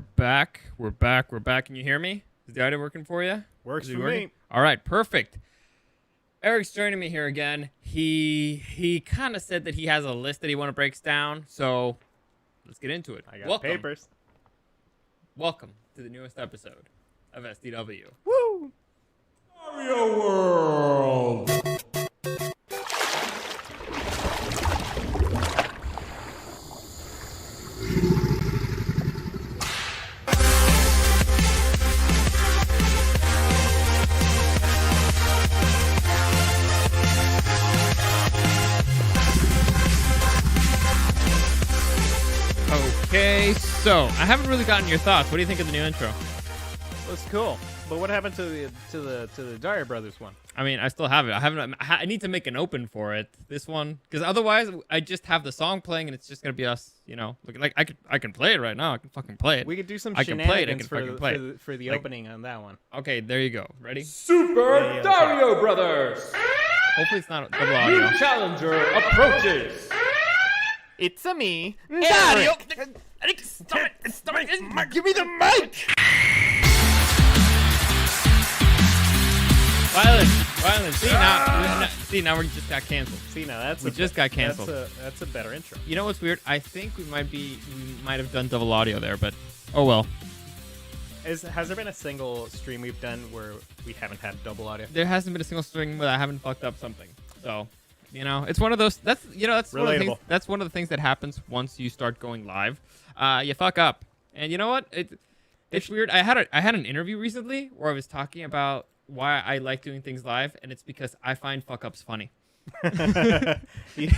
We're back. We're back. We're back. Can you hear me? Is the audio working for you? Works for me. All right, perfect. Eric's joining me here again. He kind of said that he has a list that he want to break down, so let's get into it. I got papers. Welcome to the newest episode of SDW. Woo! Darío World. Okay, so I haven't really gotten your thoughts. What do you think of the new intro? That's cool. But what happened to the Darío Brothers one? I mean, I still have it. I need to make an open for it. This one, because otherwise, I just have the song playing, and it's just gonna be us. You know, looking like I can play it right now. I can fucking play it. We could do some shenanigans for the opening on that one. Okay, there you go. Ready? Super Darío Brothers! Hopefully it's not double audio. New challenger approaches! It's a me, Darío. Stop it! Give me the mic! Violence. See, now we just got canceled. See, now we just got canceled. That's a better intro. You know what's weird? I think we might have done double audio there, but oh well. Has there been a single stream we've done where we haven't had double audio? There hasn't been a single string where I haven't fucked up something. So, you know, it's one of those. That's relatable. That's one of the things that happens once you start going live. You fuck up, and you know what? It's weird. I had an interview recently where I was talking about why I like doing things live, and it's because I find fuck ups funny. you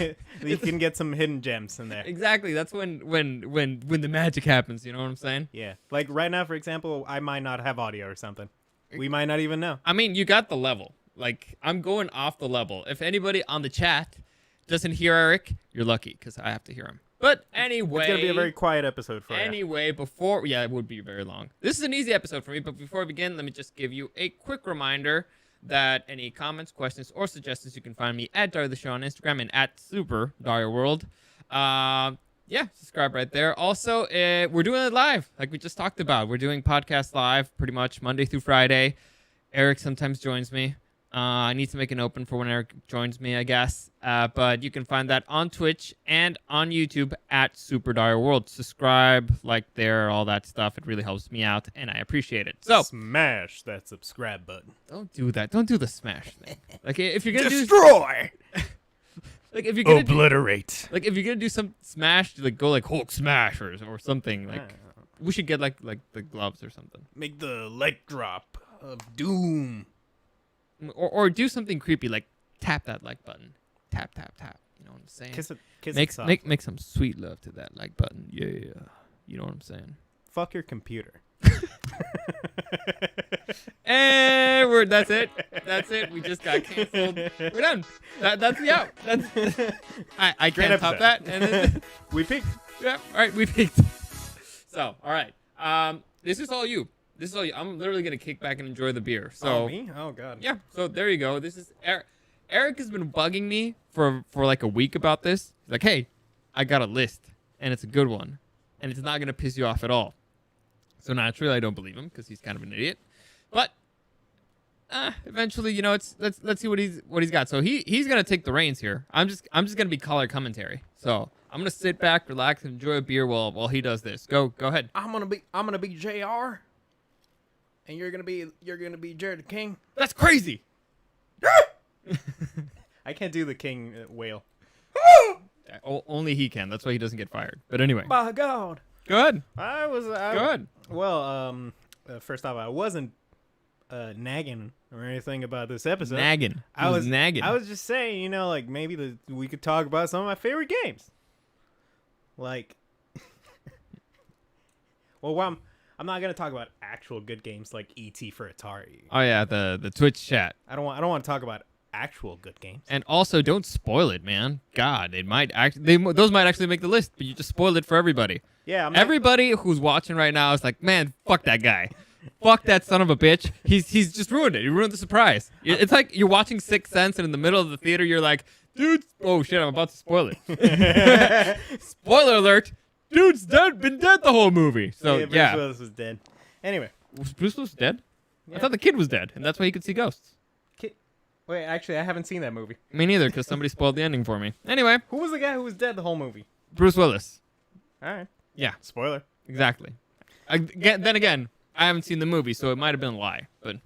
can get some hidden gems in there. Exactly. That's when the magic happens. You know what I'm saying? Yeah. Like right now, for example, I might not have audio or something. We might not even know. I mean, you got the level. Like, I'm going off the level. If anybody on the chat doesn't hear Eric, you're lucky, because I have to hear him. But anyway, it's gonna be a very quiet episode for you. Anyway, it would be very long. This is an easy episode for me, but before we begin, let me just give you a quick reminder that any comments, questions, or suggestions, you can find me at Darío the Show on Instagram and at Super Darío World. Yeah, subscribe right there. Also, we're doing it live, like we just talked about. We're doing podcasts live pretty much Monday through Friday. Eric sometimes joins me. I need to make an open for when Eric joins me, I guess. But you can find that on Twitch and on YouTube at Super Darío World. Subscribe, like there, all that stuff. It really helps me out, and I appreciate it. So smash that subscribe button. Don't do that. Don't do the smash thing. Like if you're gonna destroy. Like if you're gonna obliterate. Like if you're gonna do some smash, like go like Hulk smash or something. Like we should get like the gloves or something. Make the light drop of doom. Or do something creepy like tap that like button. Tap. You know what I'm saying? Kiss it make some sweet love to that like button. Yeah. You know what I'm saying? Fuck your computer. And that's it. That's it. We just got canceled. We're done. That's the out. I can't top that. And then, we peaked. Yeah. All right. We peaked. So all right. This is all you. I'm literally gonna kick back and enjoy the beer. So me? Oh god. Yeah. So there you go. This is Eric. Eric has been bugging me for like a week about this. He's like, hey, I got a list, and it's a good one, and it's not gonna piss you off at all. So naturally, I don't believe him because he's kind of an idiot. But eventually, you know, let's see what he's got. So he's gonna take the reins here. I'm just gonna be color commentary. So I'm gonna sit back, relax, and enjoy a beer while he does this. Go ahead. I'm gonna be JR. And you're gonna be Jared the King. That's crazy. I can't do the King whale. Only he can. That's why he doesn't get fired. But anyway. By God. Go ahead. Go ahead. Well, first off, I wasn't nagging or anything about this episode. Nagging. I was nagging. I was just saying, you know, like maybe we could talk about some of my favorite games. Like, well, I'm not gonna talk about actual good games like E.T. for Atari. Oh yeah, the Twitch chat. I don't want to talk about actual good games. And also, don't spoil it, man. God, those might actually make the list, but you just spoiled it for everybody. Yeah, everybody who's watching right now is like, man, fuck that guy. Fuck that son of a bitch. He's just ruined it. He ruined the surprise. It's like you're watching Sixth Sense, and in the middle of the theater, you're like, dude, oh shit, I'm about to spoil it. Spoiler alert. dude's been dead the whole movie. So Bruce yeah, Willis was dead. Anyway, was Bruce Willis dead? Yeah. I thought the kid was dead, and that's why he could see ghosts. Wait, actually, I haven't seen that movie. Me neither, because somebody spoiled the ending for me. Anyway, Who was the guy who was dead the whole movie? Bruce Willis. All right. Yeah, Spoiler. exactly. Then again, I haven't seen the movie, so it might have been a lie. But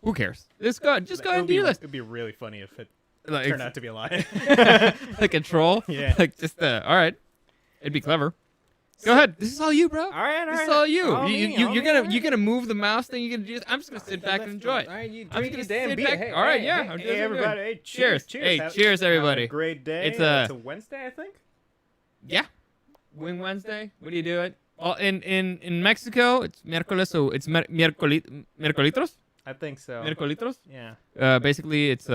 who cares? Just go ahead and do this. It'd be really funny if it Like, turned out to be a lie. like a troll. Yeah. Like just all right. It'd be clever. Go ahead. This is all you, bro. All right, This is all you. All me, You're gonna move the mouse thing. You're gonna do. I'm just gonna sit back and enjoy it. All right, you I'm drink just your gonna damn sit beer. back. Hey, All right, hey, yeah. Hey, I'm hey, doing everybody. good. Hey, Cheers. cheers. Hey, Have- cheers, have everybody. a great day. It's It's a Wednesday, I think. Yeah. Wing Wednesday. What do you do it? Well, in Mexico, it's miércoles, so it's miércolitos. I think so. Miércolitos. Yeah. Basically, it's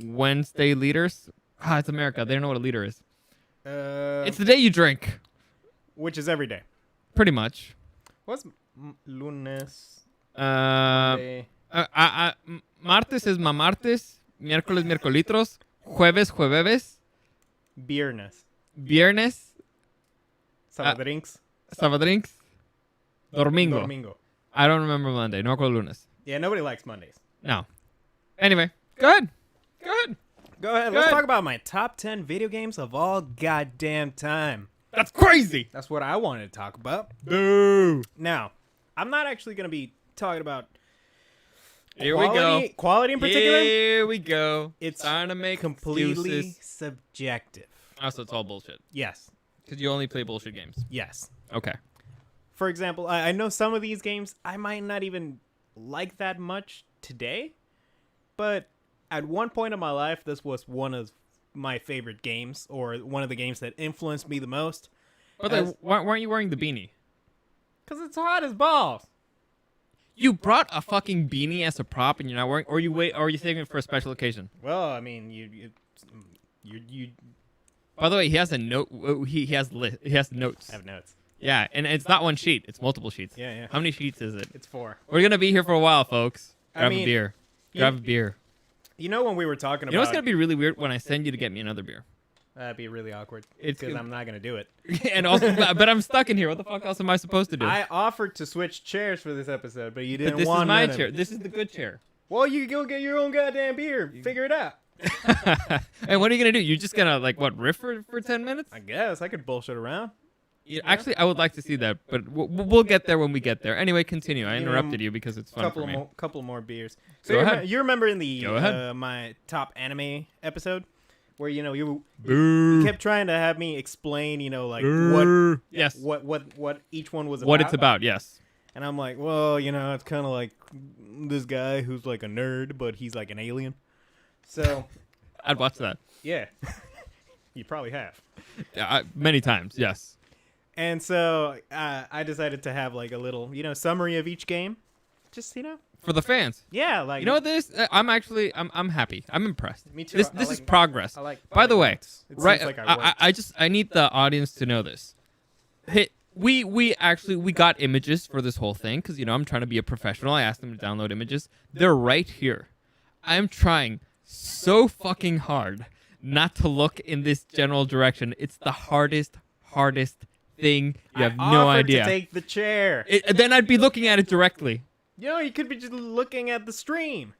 Wednesday liters. It's America. They don't know what a liter is. It's the day you drink, Which is every day. pretty much. What's lunes? Uh, Monday? Martes es martes, miércoles miércolitros, jueves jueves, Viernes. viernes Sabadrinks. sabadrinks, domingo. Domingo. I don't remember Monday. No recuerdo lunes. Yeah, nobody likes Mondays. No. Anyway, go ahead. Go ahead. Go ahead. Go Let's ahead. talk about my top 10 video games of all goddamn time. That's crazy. That's what I wanted to talk about. Boo. Now, I'm not actually going to be talking about Here we go. Quality in particular. Here we go. It's trying to make completely excuses. subjective. Also, it's all bullshit. Yes. Because you only play bullshit games. Yes. Okay. For example, I know some of these games I might not even like that much today, but at one point in my life, this was one of my favorite games, or one of the games that influenced me the most. But why weren't you wearing the beanie? Because it's hot as balls. You brought a fucking beanie as a prop, and you're not wearing, or are you saving it for a special occasion? Well, I mean, you By the way, he has a note. He has notes. have notes. Yeah, and it's not one sheet; it's multiple sheets. Yeah, yeah. How many sheets is it? It's 4. We're gonna be here for a while, folks. I Grab a mean, beer. you- Grab a beer. You know when we were talking about... You know what's gonna be really weird when I send you to get me another beer. That'd be really awkward. It's Because gonna- I'm not going to do it. And also, but I'm stuck in here. What the fuck else am I supposed to do? I offered to switch chairs for this episode, but you But didn't this want is my none of chair. it. This is the good chair. Well, you go get your own goddamn beer. Figure it out. And what are you gonna do? You're just gonna riff for 10 minutes? I guess I could bullshit around. Yeah, actually, I would like to see that, but we'll get there when we get there. Anyway, continue. I You know, interrupted you because it's fun for me. Couple more beers. Go you, ahead. You remember in the Go ahead. my top anime episode where you Boo. kept trying to have me explain what Yes. what each one was about. What it's about? Yes. And I'm like, well, it's kind of like this guy who's like a nerd, but he's like an alien. So I'd watch that. yeah, you probably have. Many times. Yes. And so I decided to have like a little, summary of each game. Just, For the fans. yeah, like You know what this? I'm happy. I'm impressed. Me too. This I is like- progress. I like. By the way, notes. It right? seems like I worked. I need the audience to know this. Hey, we got images for this whole thing because I'm trying to be a professional. I asked them to download images. They're right here. I'm trying so fucking hard not to look in this general direction. It's the hardest thing. You have I no offered idea. To take the chair. Then I'd be looking at it directly. You could be just looking at the stream.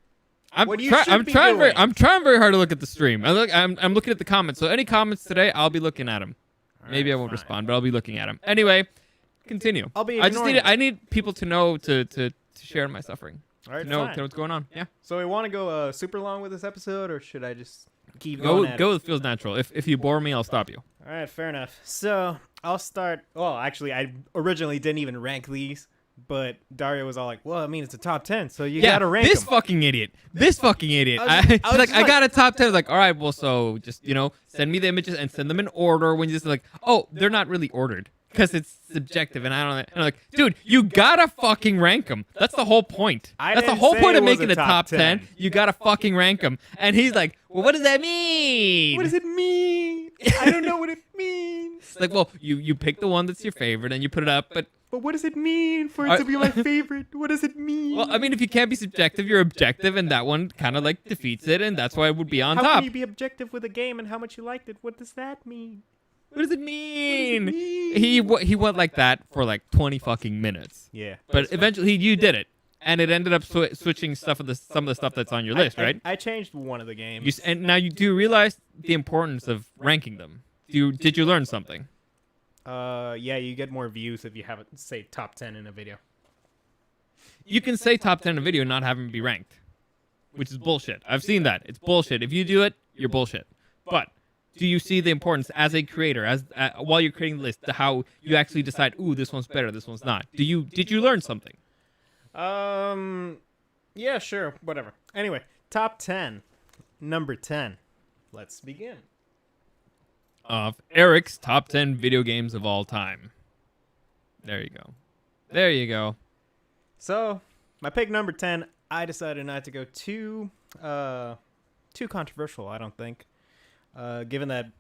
I'm What you try- should I'm be trying very doing. I'm trying very hard to look at the stream. I'm looking at the comments. So any comments today, I'll be looking at them. Maybe I won't fine. respond, but I'll be looking at them. Anyway, continue. I'll be I just ignoring I need people to know to share in my suffering. All right, To know, fine. what's going on. Yeah. So we want to go super long with this episode, or should I just keep Go going? go. It feels natural. If you bore me, I'll stop you. All right, fair enough. So I'll start. Well, actually, I originally didn't even rank these, but Dario was all like, "Well, I mean, it's a top 10, so you gotta rank this them." fucking idiot. This fucking idiot. I was He's just like, I like- got a top 10. I was like, all right, well, so just send me the images and send them in order. When you just like, oh, they're not really ordered because it's subjective, and I don't. And I'm like, dude, you gotta fucking rank them. That's the whole point. I That's the didn't whole say point it of was making a a top top 10. 10. You gotta fucking rank them. And he's like, well, what does that mean? What does it mean? I don't know what it means. Like, well, you pick the one that's your favorite and you put it up, but But what does it mean for it Are- to be my favorite? What does it mean? well, I mean, if you can't be subjective, you're objective, and that one kind of defeats it, and that's why it would be on how top. can you be objective with a game and how much you liked it? What does that mean? What does it mean? He went like that for like 20 fucking minutes. Yeah. But eventually you did it. And it ended up switching some of the stuff that's on your list, right? I changed one of the games. And now you do realize the importance of ranking them. Did you learn something? Yeah, you get more views if you have it, say, top 10 in a video. You can say top 10 in a video and not have them be ranked, which is bullshit. I've seen that. It's bullshit. If you do it, you're bullshit. But do you see the importance as a creator, while you're creating the list, to how you actually decide, ooh, this one's better, this one's not? Did you learn something? Yeah, sure, whatever. Anyway, top 10. Number 10. Let's begin. Of Eric's top 10 video games of all time. There you go. There you go. So, my pick number 10, I decided not to go too controversial, I don't think. Given that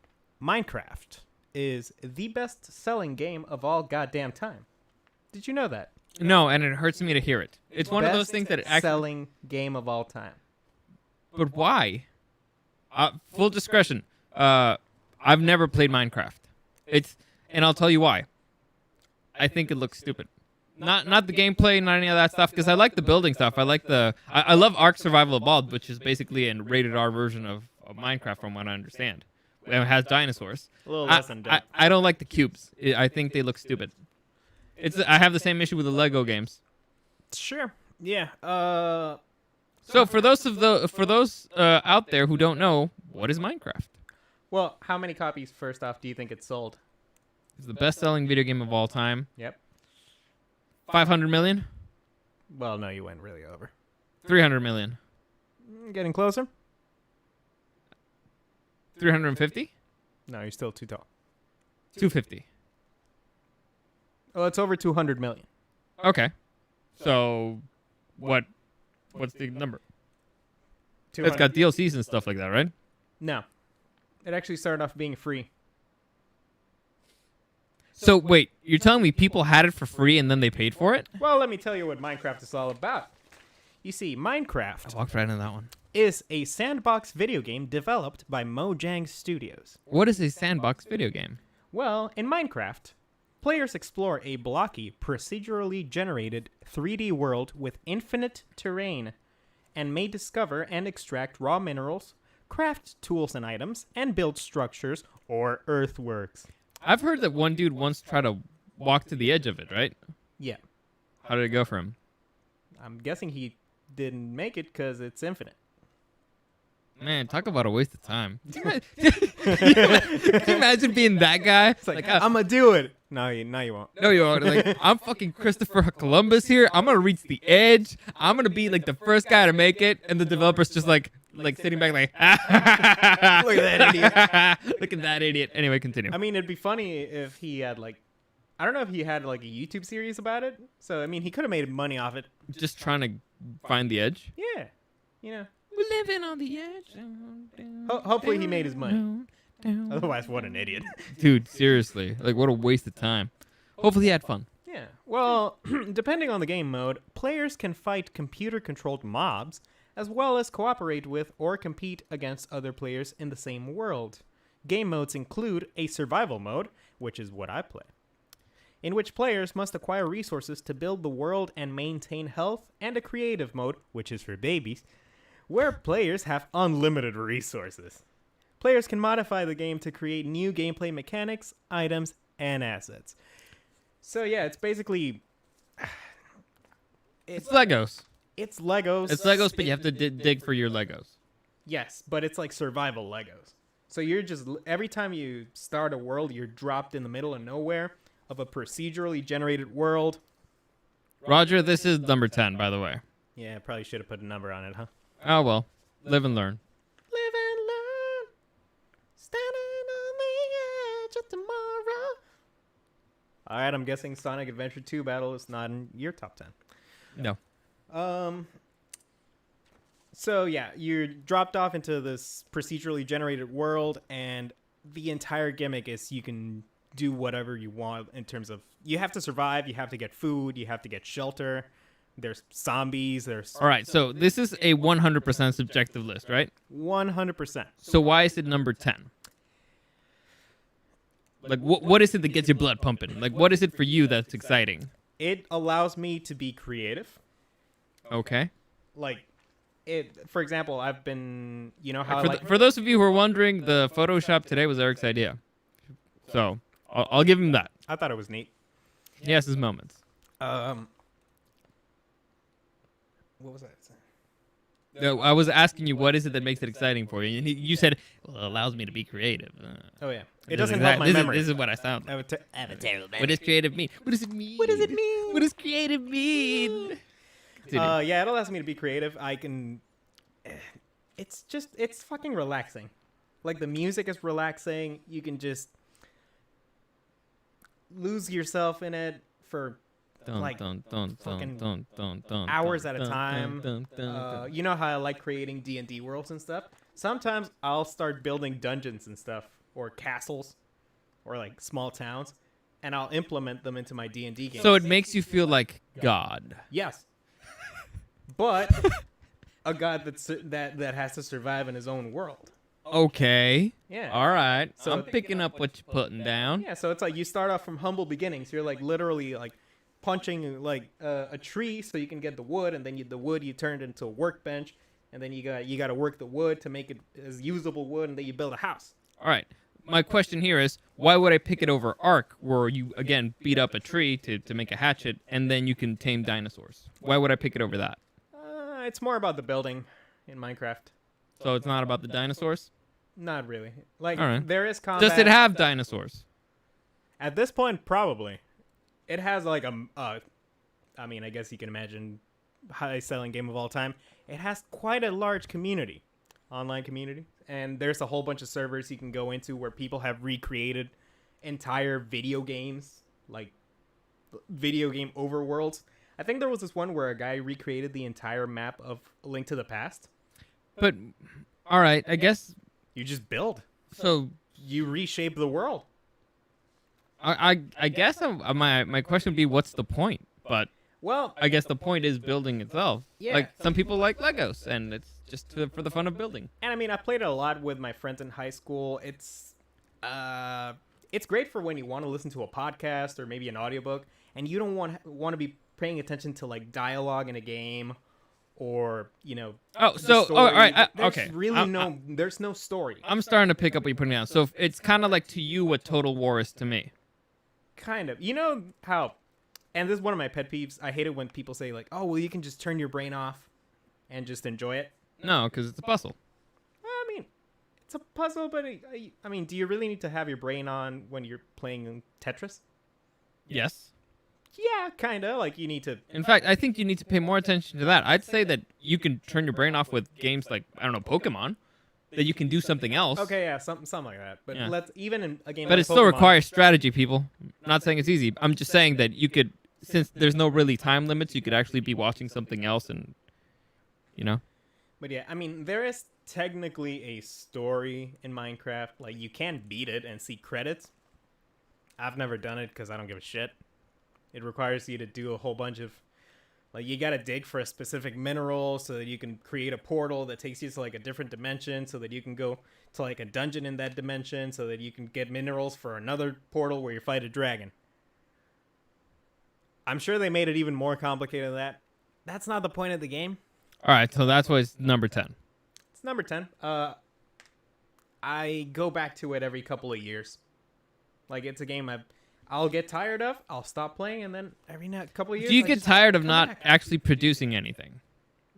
Minecraft is the best-selling game of all goddamn time. Did you know that? No, and it hurts me to hear it. It's one of those things that actually... selling game of all time. But why? Full discretion. I've never played Minecraft. And I'll tell you why. I think it looks stupid. Not the gameplay, not any of that stuff, because I like the building stuff. I love Ark Survival Evolved, which is basically a rated R version of Minecraft, from what I understand. It has dinosaurs. A little less than that. I don't like the cubes. I think they look stupid. I have the same issue with the Lego games. Sure. Yeah. So for those out there who don't know, what is Minecraft? Well, how many copies, first off, do you think it sold? It's the best-selling video game of all time. Yep. 500 million? Well, no, you went really over. 300 million? Getting closer? 350? No, you're still too tall. 250. Oh, it's over 200 million. Okay. So, what's the number? It's got DLCs and stuff like that, right? No. It actually started off being free. So, wait, you're telling me people had it for free and then they paid for it? Well, let me tell you what Minecraft is all about. You see, Minecraft I walked right into that one. is a sandbox video game developed by Mojang Studios. What is a sandbox video game? Well, in Minecraft, players explore a blocky, procedurally generated 3D world with infinite terrain and may discover and extract raw minerals, craft tools and items, and build structures or earthworks. I've heard that one dude once tried to walk to the edge of it, right? Yeah. How did it go for him? I'm guessing he didn't make it because it's infinite. Man, talk about a waste of time. Can you imagine being that guy? It's like I'm going to do it. No, you won't. No, you aren't. Like, I'm fucking Christopher Columbus here. I'm going to reach the edge. I'm going to be like the first guy to make it. And the developer's just like sitting back like, Look at that idiot. Look at that idiot. Anyway, continue. I mean, it'd be funny if he had I don't know if he had a YouTube series about it. So, I mean, he could have made money off it. Just trying to find the edge. Yeah. You know. We're living on the edge. Hopefully he made his money. Otherwise, what an idiot. Dude, seriously. Like, what a waste of time. Hopefully he had fun. Yeah. Well, depending on the game mode, players can fight computer-controlled mobs, as well as cooperate with or compete against other players in the same world. Game modes include a survival mode, which is what I play, in which players must acquire resources to build the world and maintain health, and a creative mode, which is for babies, where players have unlimited resources. Players can modify the game to create new gameplay mechanics, items, and assets. So yeah, it's basically... It's Legos. It's Legos. It's Legos, but you have to dig for your Legos. Yes, but it's like survival Legos. So you're just... Every time you start a world, you're dropped in the middle of nowhere of a procedurally generated world. Roger, this is number 10, by the way. Yeah, I probably should have put a number on it, huh? Oh, well. Live and learn. Live and learn. Standing on the edge of tomorrow. All right, I'm guessing Sonic Adventure 2 Battle is not in your top 10. No. So yeah, you're dropped off into this procedurally generated world, and the entire gimmick is you can do whatever you want in terms of you have to survive, you have to get food, you have to get shelter. There's zombies. There's All right, so this is a 100% subjective list, right? 100%. So why is it number 10? Like, what is it that gets your blood pumping? Like, what is it for you that's exciting? It allows me to be creative. Okay. Like, for example, I've been, you know how For those of you who are wondering, the Photoshop today was Eric's idea. So, I'll give him that. I thought it was neat. He has his moments. What was that? No, I was asking you, what is it that makes it exciting for you? And you said, well, it allows me to be creative. Oh, yeah. It This doesn't is help that- my this memory. This is what I sound like. I have a terrible memory. What does creative mean? What does it mean? What does it mean? What does creative mean? Yeah, it allows me to be creative. I can. It's fucking relaxing. Like, the music is relaxing. You can just lose yourself in it for hours at a time. You know how I like creating D&D worlds and stuff? Sometimes I'll start building dungeons and stuff, or castles, or like small towns, and I'll implement them into my D&D games. So it makes you feel like God. Yes. But a god that has to survive in his own world. Okay. Yeah. All right. So- I'm picking up what you're putting down. Yeah, so it's like you start off from humble beginnings. You're like literally like punching like a tree so you can get the wood, and then the wood you turned into a workbench, and then you got to work the wood to make it as usable wood, and then you build a house. All right. My question here is, why would I pick it over Ark, where you, again, beat up a tree to make a hatchet, and then you can tame dinosaurs? Why would I pick it over that? It's more about the building in Minecraft. So it's not about the dinosaurs? Not really. Like, All right. there is combat. Does it have dinosaurs? At this point, probably. It has like I mean, I guess you can imagine high-selling game of all time. It has quite a large community, online community, and there's a whole bunch of servers you can go into where people have recreated entire video games, like video game overworlds. I think there was this one where a guy recreated the entire map of A Link to the Past. But, all right, I guess, You just build. so You reshape the world. I guess my question would be, what's the point? But Well, I guess the point is building itself. Yeah. Like, some people like Legos, and it's just for the fun of building. and I mean, I played it a lot with my friends in high school. It's great for when you want to listen to a podcast or maybe an audiobook, and you don't want to be paying attention to like dialogue in a game, or Oh, the so, story. all right, There's okay. really there's no story. I'm starting to pick up what you're putting down. So it's kind of like to you what Total War is to me. Kind of. You know how, and this is one of my pet peeves. I hate it when people say like, "Oh, well, you can just turn your brain off and just enjoy it." No, because it's a puzzle. I mean, it's a puzzle, but I mean, do you really need to have your brain on when you're playing Tetris? Yes. Yeah, kind of. Like, you need to... In fact, I think you need to pay more attention to that. I'd say that you can turn your brain off with games like, I don't know, Pokemon, that you can do something else. Okay, yeah, something like that. But Yeah. even in a game But like it still Pokemon, requires strategy, people. I'm not saying it's easy. I'm just saying that you could, since there's no really time limits, you could actually be watching something else and, But yeah, I mean, there is technically a story in Minecraft. Like, you can beat it and see credits. I've never done it because I don't give a shit. It requires you to do a whole bunch of... Like, you gotta dig for a specific mineral so that you can create a portal that takes you to, like, a different dimension, so that you can go to, like, a dungeon in that dimension, so that you can get minerals for another portal where you fight a dragon. I'm sure they made it even more complicated than that. That's not the point of the game. All right, so that's why it's number 10. It's number 10. I go back to it every couple of years. Like, it's a game I'll get tired of, I'll stop playing, and then every couple of years... Do you I get just tired of come not back. actually producing anything?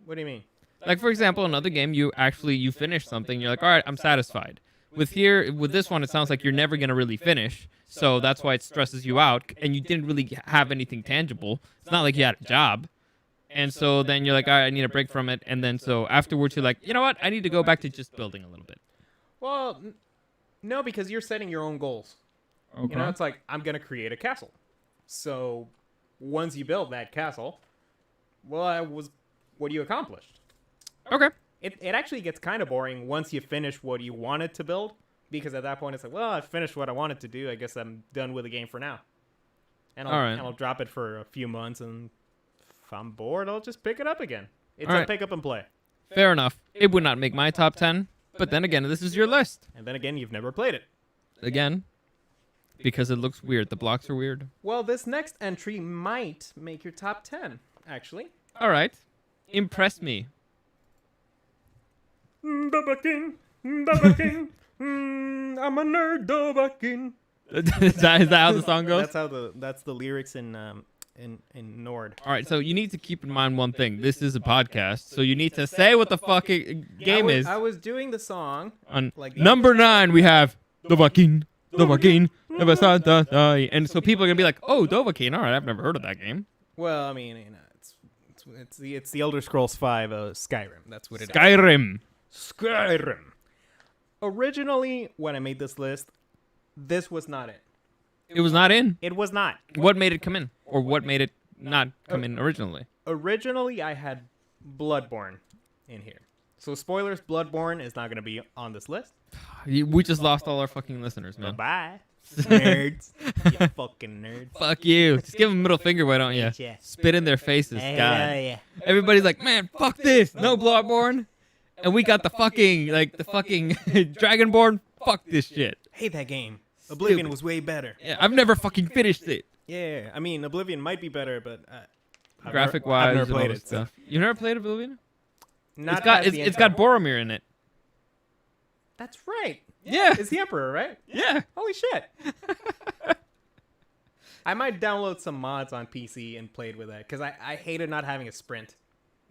What do you mean? Like, for example, another game, you finish something, you're like, all right, I'm satisfied. With this one, it sounds like you're never going to really finish, so that's why it stresses you out, and you didn't really have anything tangible. It's not like you had a job. And so then you're like, all right, I need a break from it, and then so afterwards you're like, you know what, I need to go back to just building a little bit. Well, no, because you're setting your own goals. Okay. You know, it's like, I'm going to create a castle. So, once you build that castle, well, what you accomplished. Okay. It actually gets kind of boring once you finish what you wanted to build, because at that point it's like, well, I finished what I wanted to do. I guess I'm done with the game for now. And I'll drop it for a few months, and if I'm bored, I'll just pick it up again. It's All a right. pick up and play. Fair enough. It would not make my top 10, but then again, this is your list. And then again, you've never played it. Again, Because it looks weird. The blocks are weird. Well, this next entry might make your top 10, actually. All right. Impress me. I'm a nerd, Is that how the song goes? That's the lyrics in Nord. All right, so you need to keep in mind one thing. This is a podcast, so you need to say what the fucking game is. I was doing the song. On like number 9, we have Dovahkiin, and so people are gonna be like, "Oh, Dovahkiin. All right, I've never heard of that game." Well, I mean, it's the Elder Scrolls V Skyrim. That's what it is. Skyrim. Skyrim. Originally, when I made this list, this was not it. It was not in. It was not. What made it come in, or what made it not come in originally? Originally, I had Bloodborne in here. So spoilers, Bloodborne is not going to be on this list. We just lost all our fucking listeners, man. Bye. Nerds. You fucking nerds. Fuck you. Just give them a middle finger, why don't you? Yeah. Spit in their faces. God. Yeah. Everybody's like, man, fuck this. No Bloodborne. And we got the fucking Dragonborn. Fuck this shit. Hate that game. Oblivion Stupid. was way better. Yeah, I've never fucking finished it. Yeah, I mean, Oblivion might be better, but Graphic I've wise, never and all played that it. So. stuff. You never played Oblivion? Not It's got Boromir in it. That's right. Yeah. It's the Emperor, right? Yeah. Holy shit. I might download some mods on PC and play it with that, because I hated not having a sprint.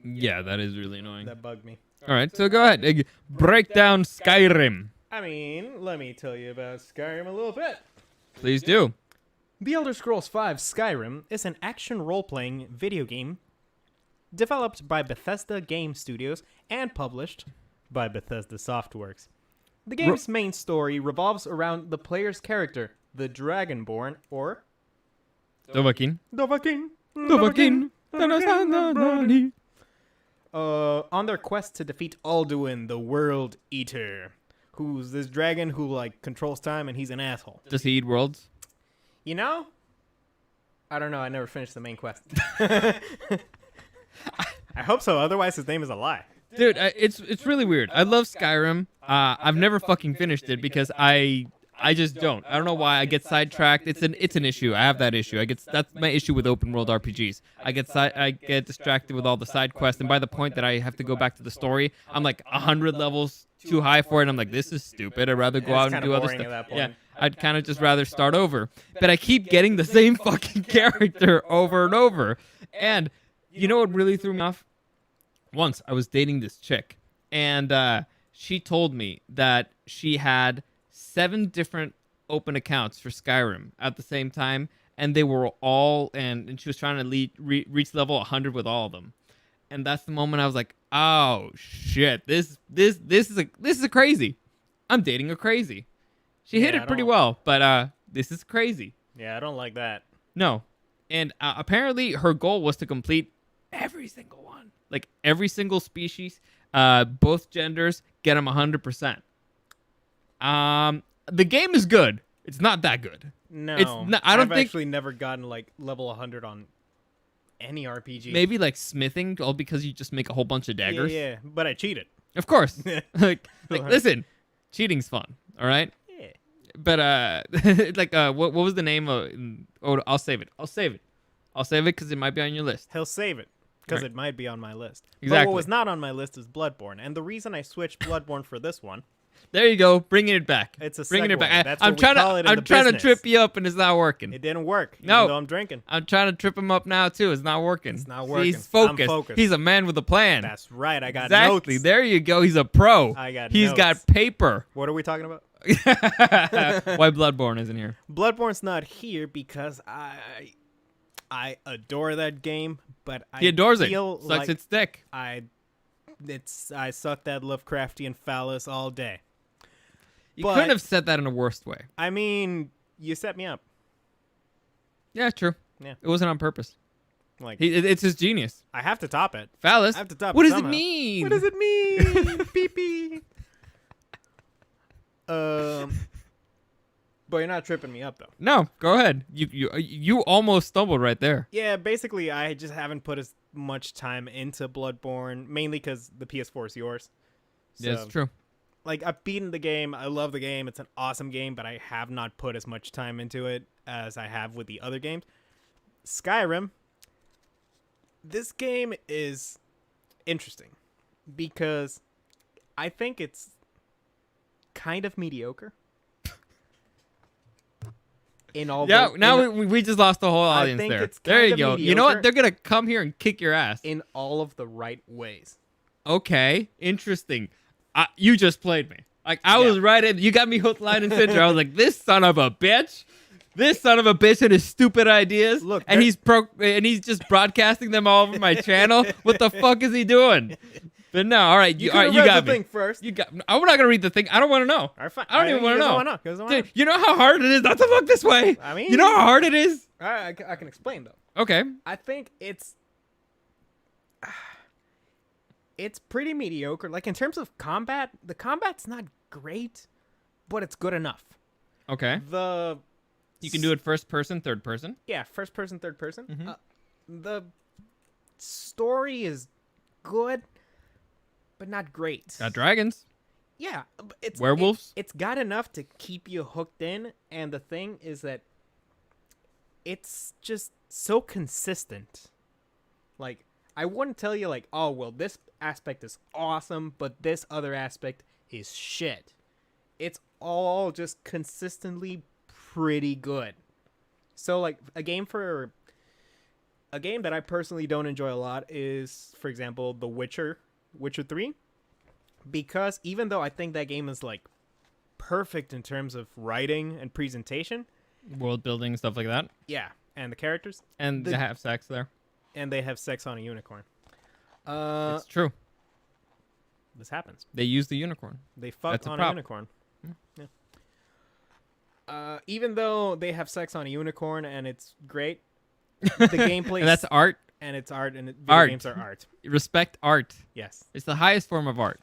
Yeah, that is really annoying. That bugged me. All right, so go ahead. Break down Skyrim. I mean, let me tell you about Skyrim a little bit. Please do. The Elder Scrolls V Skyrim is an action role-playing video game developed by Bethesda Game Studios and published by Bethesda Softworks. The game's main story revolves around the player's character, the Dragonborn, or Dovahkiin. Dovahkiin. On their quest to defeat Alduin, the World Eater, who's this dragon who like controls time, and he's an asshole. Does he eat worlds? You know? I don't know. I never finished the main quest. I hope so. Otherwise, his name is a lie. Dude, it's really weird. I love Skyrim. I've never fucking finished it because I just don't. I don't know why. I get sidetracked. It's an issue. I have that issue. That's my issue with open world RPGs. I get distracted with all the side quests, and by the point that I have to go back to the story, I'm like 100 levels too high for it. I'm like, this is stupid. I'd rather go out and do other stuff. At that point. Yeah, I'd kind of just rather start over. But I keep getting the same fucking character over and over. And you know what really threw me off? Once I was dating this chick, and she told me that she had 7 different open accounts for Skyrim at the same time, and they were all, and she was trying to reach level 100 with all of them. And that's the moment I was like, oh shit, this is a crazy. I'm dating a crazy. She hit it pretty well, but this is crazy. Yeah, I don't like that. No, and apparently her goal was to complete every single one, like every single species, both genders, get them 100%. The game is good. It's not that good. No, I've actually never gotten like level 100 on any RPG. Maybe like smithing, all because you just make a whole bunch of daggers. Yeah, but I cheated. Of course. like listen, cheating's fun. All right. Yeah. But what was the name of? Oh, I'll save it because it might be on your list. He'll save it because Right. it might be on my list. But Exactly. what was not on my list is Bloodborne, and the reason I switched Bloodborne for this one, There you go, bringing it back. It's a bringing it segue. back. That's I'm what we trying call it in I'm the trying to business. trip you up, and it's not working. it didn't work. No. Even though I'm drinking. I'm trying to trip him up now too. It's not working. It's not See, working. he's focused. I'm focused. He's a man with a plan. That's right. I got exactly. notes. There you go. He's a pro. I got He's notes. got paper. What are we talking about? Why Bloodborne isn't here? Bloodborne's not here because I adore that game, but He adores it. feel Sucks like its dick. I suck that Lovecraftian phallus all day. You But- couldn't have said that in a worse way. I mean, you set me up. Yeah, true. Yeah. It wasn't on purpose. Like It's his genius. I have to top it. Phallus. I have to top What it does somehow. it mean? What does it mean? Beep beep. But you're not tripping me up though. No, go ahead. You almost stumbled right there. Yeah, basically, I just haven't put as much time into Bloodborne, mainly because the PS4 is yours. Yeah, So, it's true. like I've beaten the game. I love the game. It's an awesome game, but I have not put as much time into it as I have with the other games. Skyrim. This game is interesting because I think it's kind of mediocre. In all we just lost the whole audience think there. it's There you kind go. of You know what? mediocre. They're gonna come here and kick your ass. in all of the right ways. Okay, interesting. You just played me. Like I Yeah. was right in. You got me hooked, line, and sinker. I was like, this son of a bitch. This son of a bitch and his stupid ideas. Look, and there- he's just broadcasting them all over my channel. What the fuck is he doing? But no, all right, you could've you read got the me. thing first. You got. I'm not gonna read the thing. I don't want to know. All right, fine. I don't even want to know. Because Dude, you know how hard it is not to look this way. I mean, You know how hard it is. I can explain though. Okay. I think it's pretty mediocre. Like in terms of combat, the combat's not great, but it's good enough. Okay. You can do it first person, third person. Yeah, first person, third person. Mhm. The story is good, but not great. Got dragons. Yeah, it's Werewolves? It's got enough to keep you hooked in, and the thing is that it's just so consistent. Like I wouldn't tell you like, oh well, this aspect is awesome, but this other aspect is shit. It's all just consistently pretty good. So like a game that I personally don't enjoy a lot is, for example, The Witcher 3. Because even though I think that game is like perfect in terms of writing and presentation, World building, stuff like that. yeah, and the characters, And they have sex there. and they have sex on a unicorn. It's true. This happens. They use the unicorn. They fuck That's a on a prop. unicorn. Yeah. Even though they have sex on a unicorn and it's great, the gameplay And that's art. and it's art and video Art. games are art. Respect art. Yes. It's the highest form of art.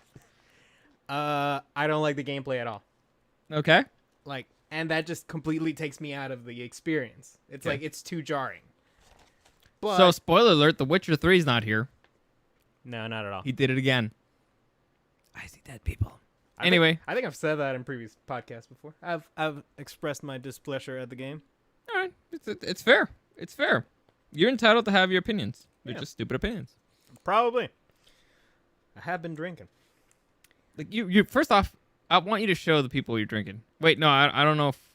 I don't like the gameplay at all. Okay. Like, and that just completely takes me out of the experience. It's Okay. like it's too jarring. But So, spoiler alert: The Witcher 3 is not here. no, not at all. He did it again. I see dead people. I Anyway, think I've said that in previous podcasts before. I've expressed my displeasure at the game. all right, it's fair. It's fair. You're entitled to have your opinions. They're Yeah. just stupid opinions. Probably. I have been drinking. Like you. First off, I want you to show the people you're drinking. Wait, no, I don't know if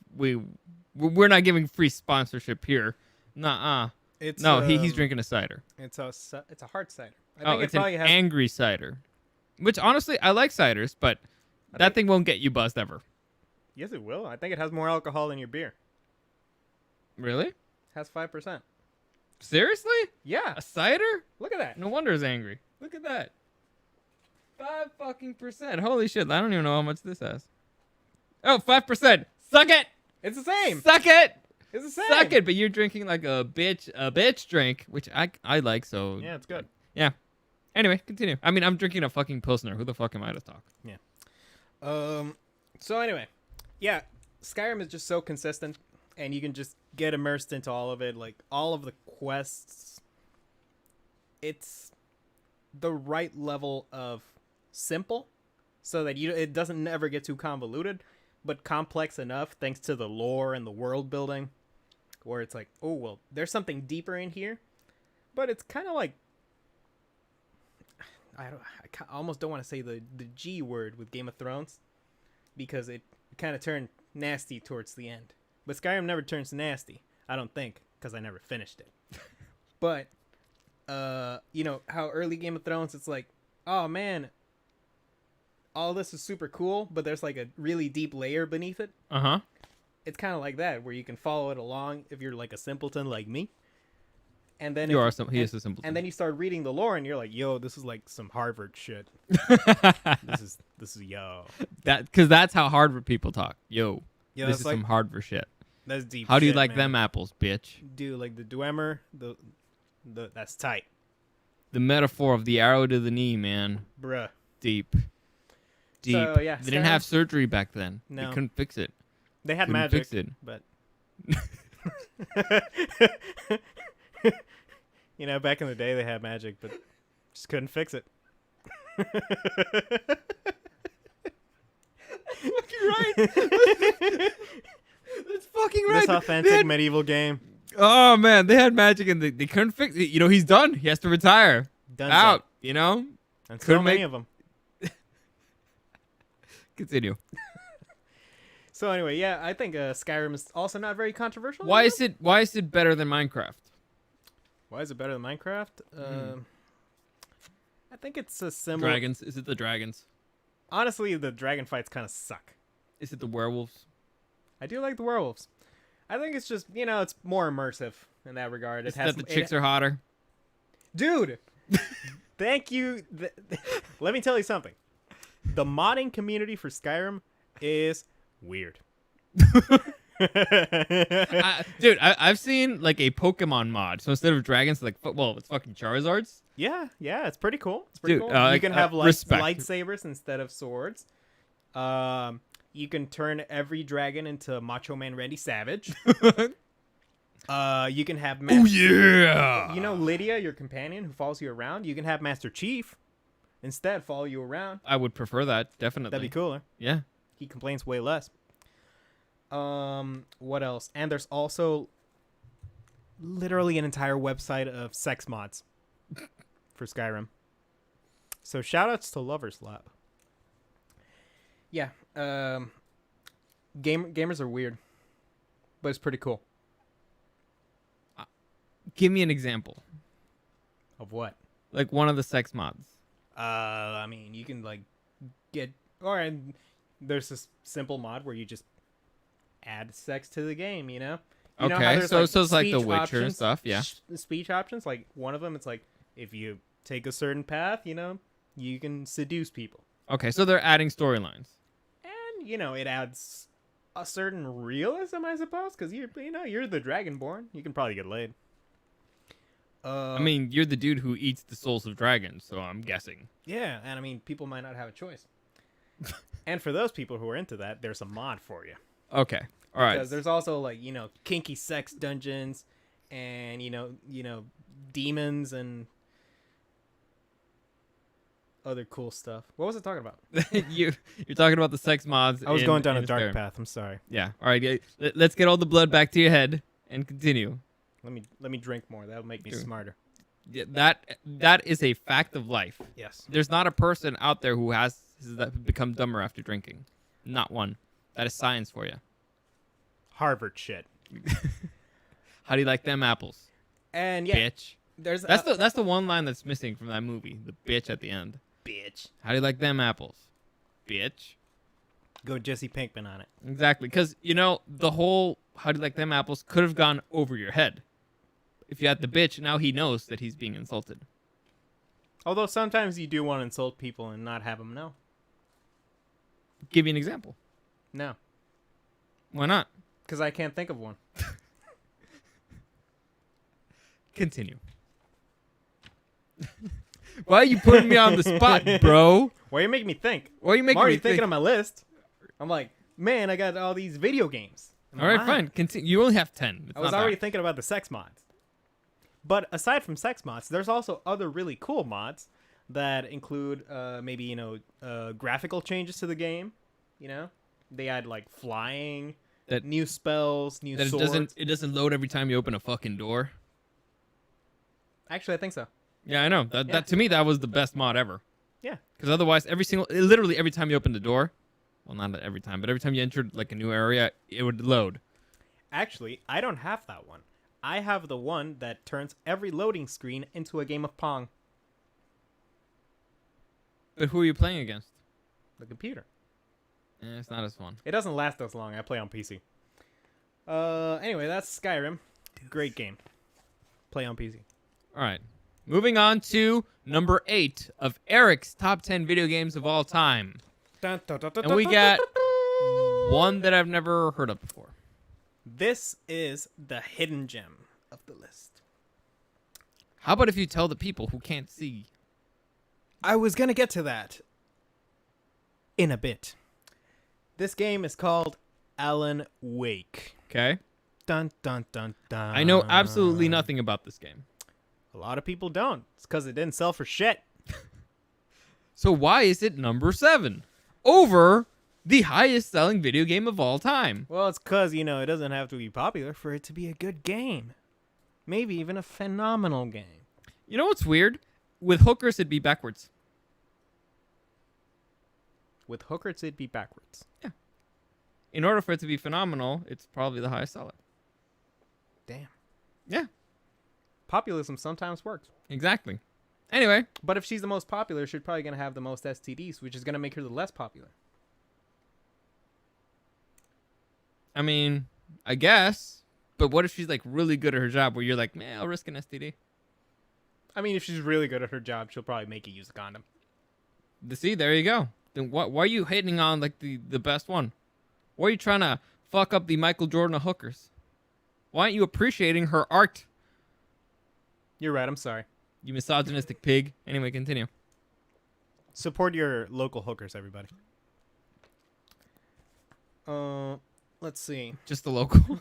we're not giving free sponsorship here. Nuh-uh. It's No, he's drinking a cider. It's a hard cider. I Oh, think it's it an probably has. angry cider. Which honestly, I like ciders, but that thing won't get you buzzed ever. Yes, it will. I think it has more alcohol than your beer. Really? It has 5%. Seriously? Yeah. A cider? Look at that. No wonder it's angry. Look at that. 5%. Holy shit! I don't even know how much this has. Oh, 5%. Suck it. It's the same. Suck it. It's the same. Suck it. But you're drinking like a bitch drink, which I like. So Yeah, it's good. yeah. Anyway, continue. I mean, I'm drinking a fucking pilsner. Who the fuck am I to talk? So anyway, yeah, Skyrim is just so consistent, and you can just get immersed into all of it. Like all of the quests, it's the right level of simple, so that it doesn't never get too convoluted, but complex enough thanks to the lore and the world building, where it's like, oh well, there's something deeper in here, but it's kind of like. I almost don't want to say the G word with Game of Thrones, because it kind of turned nasty towards the end. But Skyrim never turns nasty, I don't think, because I never finished it. But, you know, how early Game of Thrones, it's like, oh man, all this is super cool, but there's like a really deep layer beneath it. Uh-huh. It's kind of like that, where you can follow it along if you're like a simpleton like me. And then He is a simple. and then you start reading the lore, and you're like, "Yo, this is like some Harvard shit. This is yo, because that's how Harvard people talk. Yo, yeah, this that's is like some Harvard shit. that's deep. How do you shit, like man. them apples, bitch? Dude, like the Dwemer, the that's tight, The metaphor of the arrow to the knee, man. bruh. Deep. So, yeah, They didn't have surgery back then. No. They couldn't fix it. They had Couldn't magic, fix it. but you know, back in the day they had magic, but just couldn't fix it. right. That's fucking right. This authentic medieval game. Oh man, they had magic and they couldn't fix it. You know, he's done. He has to retire. Done Out. You know. And so Couldn't many make- of them. Continue. So anyway, yeah, I think Skyrim is also not very controversial. Why is it better than Minecraft? Why is it better than Minecraft? I think it's a similar. Dragons? Is it the dragons? Honestly, the dragon fights kind of suck. Is it the werewolves? I do like the werewolves. I think it's just it's more immersive in that regard. Is it that the chicks are hotter? Dude. Thank you. Let me tell you something. The modding community for Skyrim is weird. Dude, I've seen like a Pokemon mod. So instead of dragons, like it's fucking Charizards. Yeah, it's pretty cool. It's pretty Dude, cool. You can have respect. lightsabers instead of swords. You can turn every dragon into Macho Man Randy Savage. You can have Oh yeah. You know Lydia, your companion who follows you around? You can have Master Chief instead follow you around. I would prefer that, definitely. That'd be cooler. Yeah. He complains way less. What else? And there's also literally an entire website of sex mods for Skyrim. So shoutouts to Lovers Lab. Yeah. Gamers are weird, but it's pretty cool. Give me an example. Of what? Like one of the sex mods. I mean, you can like get, or there's this simple mod where you just add sex to the game. You know how Okay, there's, so it's like The speech Witcher and options, stuff, yeah. Speech options, like one of them, it's like if you take a certain path, you can seduce people, Okay, so they're adding storylines. and it adds a certain realism, I suppose, because you're the Dragonborn. You can probably get laid. I mean, you're the dude who eats the souls of dragons, so I'm guessing. Yeah, and I mean, people might not have a choice. And for those people who are into that, there's a mod for you. Okay, all right. Because there's also like kinky sex dungeons, and demons and other cool stuff. What was I talking about? You're talking about the sex mods. I was going down a in dark Skyrim. path. I'm sorry. Yeah. All right. Yeah, let's get all the blood back to your head and continue. Let me drink more. That'll make me Sure. smarter. Yeah, that is a fact of life. Yes. There's not a person out there who has become dumber after drinking. Not one. That is science for you. Harvard shit. How do you like them apples, And yeah, bitch? there's That's the one line that's missing from that movie. The bitch at the end. bitch. How do you like them apples, bitch? Go Jesse Pinkman on it. Exactly, because the whole "how do you like them apples" could have gone over your head. If you had the bitch, now he knows that he's being insulted. Although sometimes you do want to insult people and not have them know. Give me an example. No, Why not? because I can't think of one. Continue. Why are you putting me on the spot, bro? Why you making me think? Why are you I'm making already me thinking think? on my list. I'm like, man, I got all these video games. in my All right, mind. fine. Continue. You only have 10. It's I was not already that. thinking about the sex mods. But aside from sex mods, there's also other really cool mods that include maybe graphical changes to the game. They add like flying, That- new spells, new That swords. it doesn't load every time you open a fucking door. Actually, I think so. Yeah, I know. That to me that was the best mod ever. Yeah. Because otherwise, literally every time you opened the door, well, not every time, but every time you entered like a new area, it would load. Actually, I don't have that one. I have the one that turns every loading screen into a game of Pong. But who are you playing against? The computer. It's not as fun. It doesn't last as long. I play on PC. Anyway, that's Skyrim. Great game. Play on PC. All right. Moving on to number 8 of Eric's top 10 video games of all time. And we got one that I've never heard of before. This is the hidden gem of the list. How about if you tell the people who can't see? I was going to get to that in a bit. This game is called Alan Wake. Okay. Dun, dun, dun, dun. I know absolutely nothing about this game. A lot of people don't. It's because it didn't sell for shit. So why is it number 7? Over the highest selling video game of all time. Well, it's because, it doesn't have to be popular for it to be a good game. Maybe even a phenomenal game. You know what's weird? With hookers, it'd be backwards. With hookers, it'd be backwards. Yeah. In order for it to be phenomenal, it's probably the highest seller. Damn. Yeah, Populism sometimes works. exactly. Anyway, But if she's the most popular, she's probably going to have the most STDs, which is going to make her the less popular. I mean, I guess. But what if she's like really good at her job where you're like, man, I'll risk an STD? I mean, if she's really good at her job, she'll probably make you use a condom. See, there you go. Then why are you hating on like the best one? Why are you trying to fuck up the Michael Jordan of hookers? Why aren't you appreciating her art? You're right. I'm sorry. You misogynistic pig. Anyway, continue. Support your local hookers, everybody. Let's see. Just the local.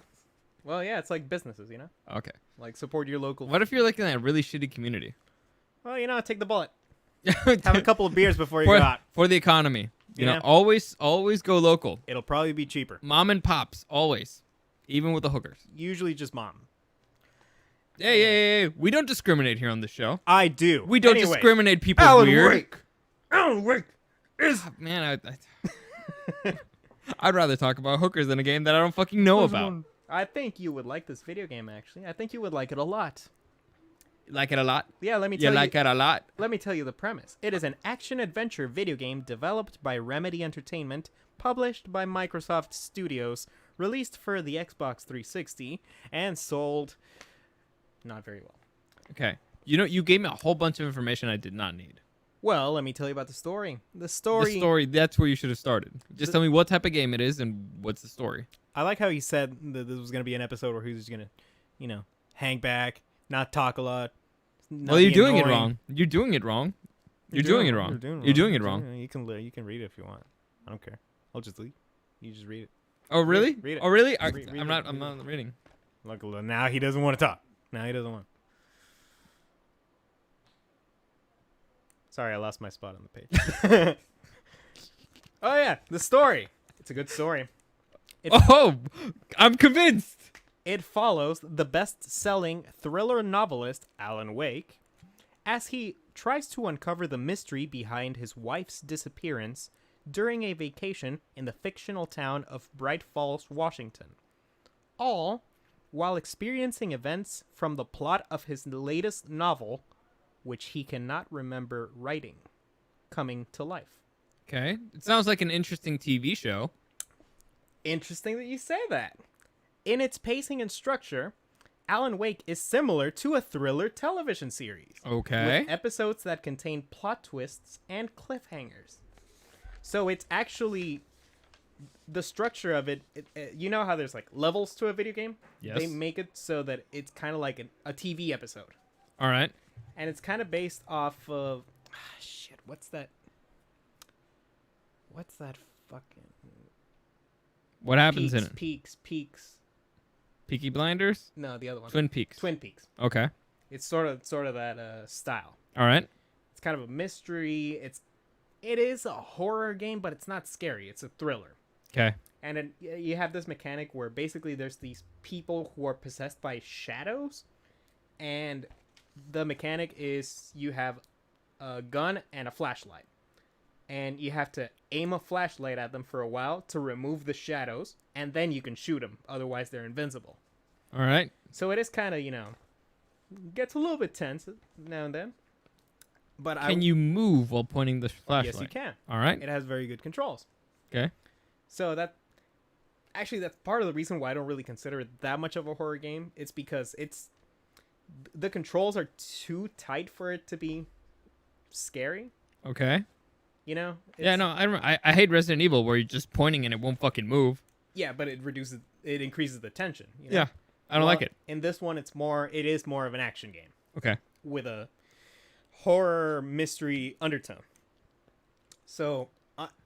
Well, yeah, it's like businesses, Okay. Like, support your local. What if you're like in a really shitty community? Well, take the bullet. Have a couple of beers before you go out. For the economy. You know, Yeah. always go local. It'll probably be cheaper. Mom and pops, always. Even with the hookers. Usually just mom. Hey. We don't discriminate here on this show. I do. We don't Anyway, discriminate people weird. Alan Wake is... Man, I'd rather talk about hookers than a game that I don't fucking know about. I think you would like this video game, actually. I think you would like it a lot. Like it a lot? Yeah, let me You tell like it a lot? Let me tell you the premise. It is an action-adventure video game developed by Remedy Entertainment, published by Microsoft Studios, released for the Xbox 360, and sold not very well. Okay. You gave me a whole bunch of information I did not need. Well, let me tell you about the story. The story, that's where you should have started. Just tell me what type of game it is and what's the story. I like how he said that this was going to be an episode where he was going to, hang back, not talk a lot. Well, you're doing it wrong. You're doing it wrong. You're doing it wrong. You're doing it wrong. You can read it if you want. I don't care. I'll just leave. You just read it. Oh, really? Read it. Oh, really? Read I'm not reading. Look, now he doesn't want to talk. Now he doesn't want. Sorry, I lost my spot on the page. Oh yeah, the story. It's a good story. Oh, I'm convinced. It follows the best-selling thriller novelist Alan Wake as he tries to uncover the mystery behind his wife's disappearance during a vacation in the fictional town of Bright Falls, Washington. All while experiencing events from the plot of his latest novel, which he cannot remember writing, coming to life. Okay. It sounds like an interesting TV show. Interesting that you say that. In its pacing and structure, Alan Wake is similar to a thriller television series. Okay. With episodes that contain plot twists and cliffhangers. So it's actually the structure of it, you know how there's like levels to a video game? Yes. They make it so that it's kind of like a TV episode. All right. And it's kind of based off of what's that fucking What happens in it? Peaks. Peaky Blinders? No, the other one. Twin Peaks. Twin Peaks. Okay. It's sort of that style. All right. It's kind of a mystery. It is a horror game, but it's not scary. It's a thriller. Okay. And you have this mechanic where basically there's these people who are possessed by shadows, and the mechanic is you have a gun and a flashlight, and you have to aim a flashlight at them for a while to remove the shadows, and then you can shoot them. Otherwise, they're invincible. All right. So it is kind of, gets a little bit tense now and then. But Can you move while pointing the flashlight? Yes, you can. All right. It has very good controls. Okay. So that's part of the reason why I don't really consider it that much of a horror game. It's because the controls are too tight for it to be scary. Okay. Yeah, no, I hate Resident Evil where you're just pointing and it won't fucking move. Yeah, but it increases the tension. Yeah. I don't like it. In this one, it is more of an action game Okay. with a horror mystery undertone. So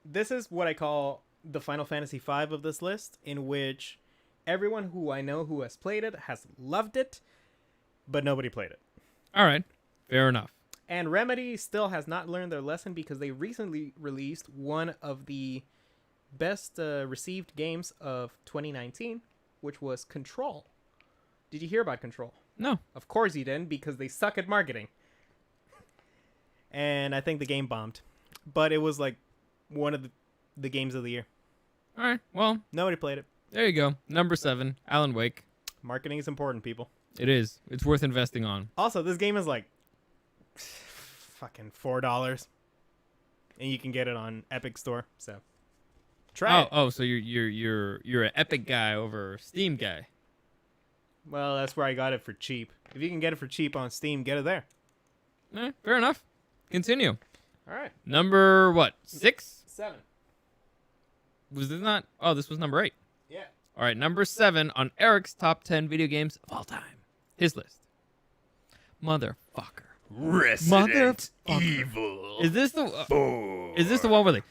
this is what I call the Final Fantasy V of this list, in which everyone who I know who has played it has loved it, but nobody played it. All right. Fair enough. And Remedy still has not learned their lesson because they recently released one of the best received games of 2019, which was Control. Did you hear about Control? No. Of course you didn't, because they suck at marketing. And I think the game bombed. But it was like one of the games of the year. All right. Well, Nobody played it. there you go. Number 7, Alan Wake. Marketing is important, people. It is. It's worth investing on. Also, this game is like fucking $4, and you can get it on Epic Store. So try it. Oh, so you're an Epic guy over Steam guy. Well, that's where I got it for cheap. If you can get it for cheap on Steam, get it there. Fair enough. Continue. All right. Number what? 6? 7. Was this not? Oh, this was number 8. Yeah. All right, number 7 on Eric's top 10 video games of all time. His list. Motherfucker. Resident Evil. Is this the? Is this the one where like?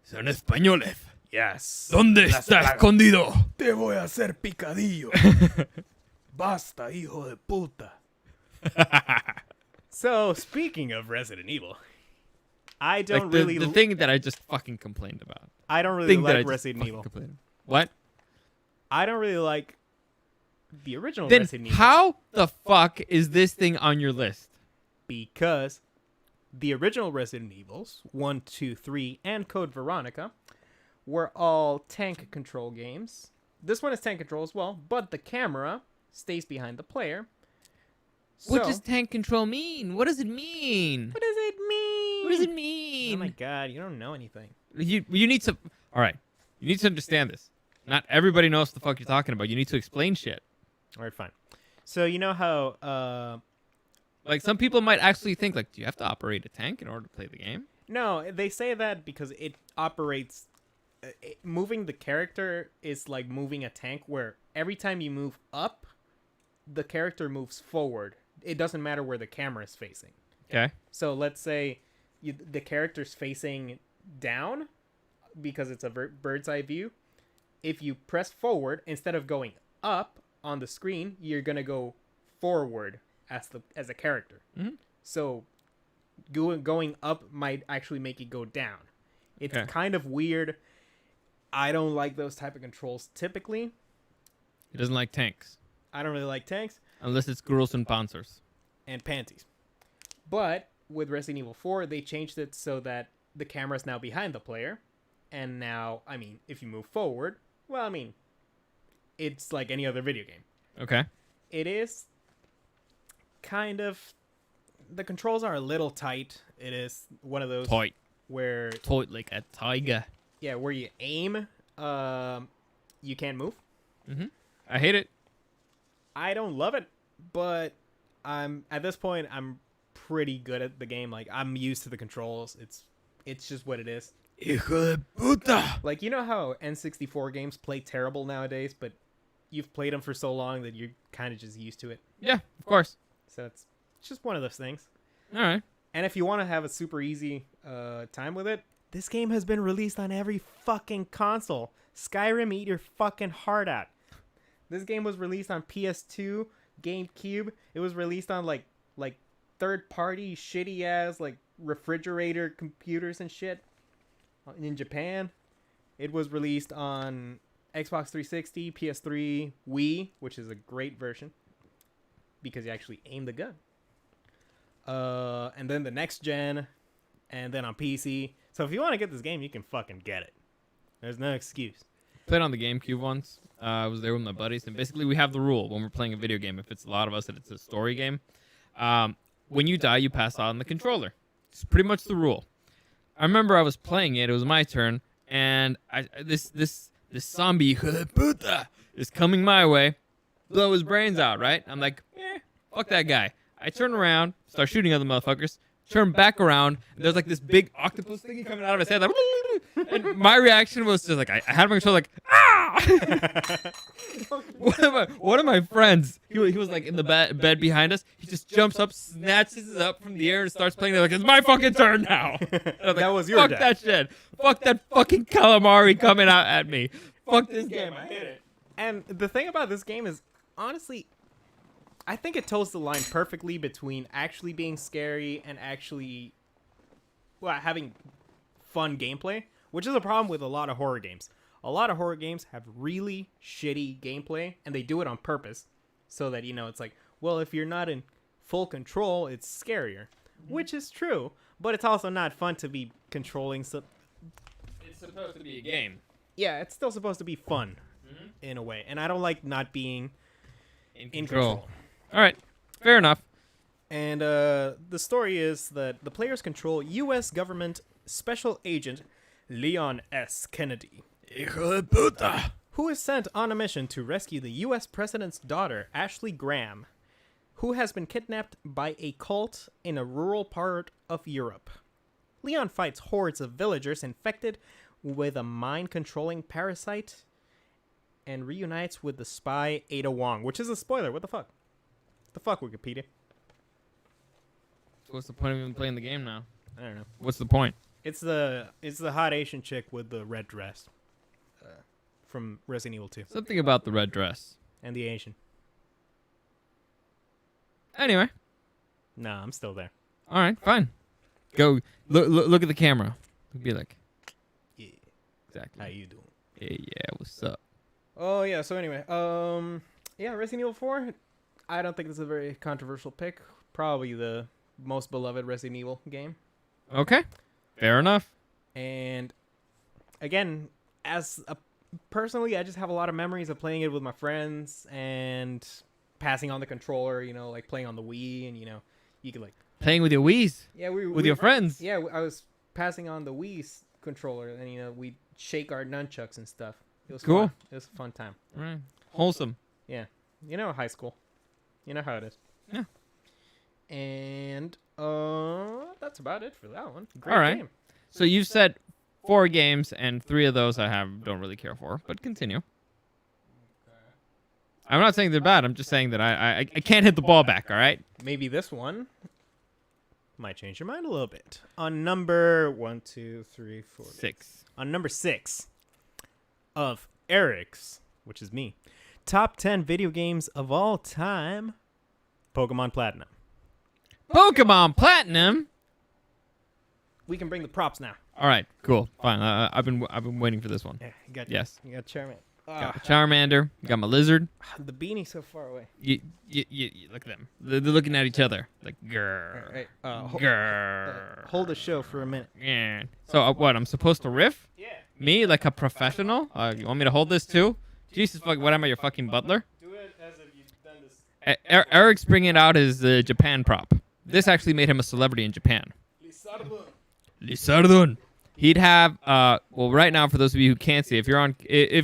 Son españoles. Yes. ¿Dónde está escondido? Te voy a hacer picadillo. Basta, hijo de puta. So, speaking of Resident Evil, I don't Like the, really the thing that I just fucking complained about. I don't really Thing that I like just Resident fucking Evil. complained. What? I don't really like the original Then Resident Evil how the fuck is this thing on your list? because the original Resident Evils 1, 2, 3, and Code Veronica were all tank control games. This one is tank control as well, but the camera stays behind the player. What So- does tank control mean? What does it mean? What does it mean? What does it Oh mean? my god, you don't know anything. You need to. All right, you need to understand this. Not everybody knows what the fuck you're talking about. You need to explain shit. All right, fine. So you know how Like some people might actually think like, do you have to operate a tank in order to play the game? no, they say that because it operates moving the character is like moving a tank where every time you move up, the character moves forward. It doesn't matter where the camera is facing. Okay. So let's say the character's facing down because it's a bird's eye view. If you press forward, instead of going up on the screen, you're going to go forward as a character. Mhm. So going up might actually make it go down. It's Okay. kind of weird. I don't like those type of controls typically. He doesn't like tanks I don't really like tanks unless it's girls and panzers. and panties. But with Resident Evil 4, they changed it so that the camera's now behind the player. And now, I mean, if you move forward, well, I mean, it's like any other video game. Okay. It is kind of... The controls are a little tight. It is one of those Toy where, like a tiger. yeah, where you aim, you can't move. I hate it. I don't love it, but at this point, I'm pretty good at the game. Like, I'm used to the controls. It's just what it is. Hijo de puta. Like, you know how N64 games play terrible nowadays, but you've played them for so long that you're kind of just used to it. Yeah, of course. So it's just one of those things. All right. And if you want to have a super easy time with it, this game has been released on every fucking console. Skyrim, eat your fucking heart out. This game was released on PS2, GameCube. It was released on like third-party shitty ass like refrigerator computers and shit in Japan. It was released on Xbox 360, PS3, Wii, which is a great version because you actually aim the gun. And then the next gen, and then on PC. So if you want to get this game, you can fucking get it. There's no excuse. Played on the GameCube once. I was there with my buddies, and basically we have the rule when we're playing a video game, if it's a lot of us, that it's a story game. When you die, you pass on the controller. It's pretty much the rule. I remember I was playing it. It was my turn, and this zombie puta is coming my way. Blow his brains out, right? I'm like, fuck that guy. I turn around, start shooting other motherfuckers. Turn back around, and there's like this big octopus thingy coming out of his head, like, and my reaction was just like, I had my control like, ah! one of my friends, he was like in the bed behind us. He just jumps up, snatches it up from the air, and starts playing. They're like, it's my fucking turn now. And I was like, That was your fuck death. that shit. Fuck that fucking calamari coming out at me. Fuck this game. I hate it. And the thing about this game is, honestly, I think it toes the line perfectly between actually being scary and actually having fun gameplay which is a problem with a lot of horror games. A lot of horror games have really shitty gameplay, and they do it on purpose, so that it's like, well, if you're not in full control, it's scarier, which is true, but it's also not fun to be controlling. It's supposed to be a game. Yeah, it's still supposed to be fun in a way, and I don't like not being In in control. control. All right. Fair enough. And the story is that the players control U.S. government special agent Leon S. Kennedy, Hijo de puta. who is sent on a mission to rescue the U.S. president's daughter, Ashley Graham, who has been kidnapped by a cult in a rural part of Europe. Leon fights hordes of villagers infected with a mind-controlling parasite and reunites with the spy Ada Wong, which is a spoiler. What the fuck? The fuck, Wikipedia? What's the point of even playing the game now? I don't know. What's the point? It's the hot Asian chick with the red dress from Resident Evil 2 Something about the red dress. and the Asian. Anyway. Nah, I'm still there. All right. Fine. Go. Look at the camera. Be like. Yeah. Exactly. How you doing? Yeah. What's up? Oh yeah. So anyway, yeah, Resident Evil 4. I don't think this is a very controversial pick. Probably the most beloved Resident Evil game. Okay. Fair enough. And again, personally, I just have a lot of memories of playing it with my friends and passing on the controller. Like playing on the Wii, and you could like Playing with your Wii's. yeah, With your friends. Yeah, I was passing on the Wii's controller, and we'd shake our nunchucks and stuff. It was Cool. Fun. It was a fun time. All right. Wholesome. Yeah, high school. You know how it is. Yeah. And that's about it for that one. Great All right. game. So you've said 4 games, and 3 of those I don't really care for. But continue. I'm not saying they're bad. I'm just saying that I can't hit the ball back. All right. Maybe this one might change your mind a little bit. On number 1, 2, 3, 4, 6. On number 6 of Eric's, which is me, top 10 video games of all time, Pokemon Platinum. Pokemon Platinum. We can bring the props now. All right. Cool. Fine. I've been waiting for this one. Yeah, you got Yes. You got Charmander. Got my Charmander. Got my lizard. The beanie's so far away. You look at them. They're looking at each other like grrr. Right, Grrr. hold the show for a minute. Yeah. So what? I'm supposed to riff? Yeah. Me, like a professional? You want me to hold this too? Jesus fuck! What am I, your fucking butler? Do it as if you've done this. Eric's bringing out his Japan prop. This actually made him a celebrity in Japan. Lizardon. He'd have well, right now, for those of you who can't see, if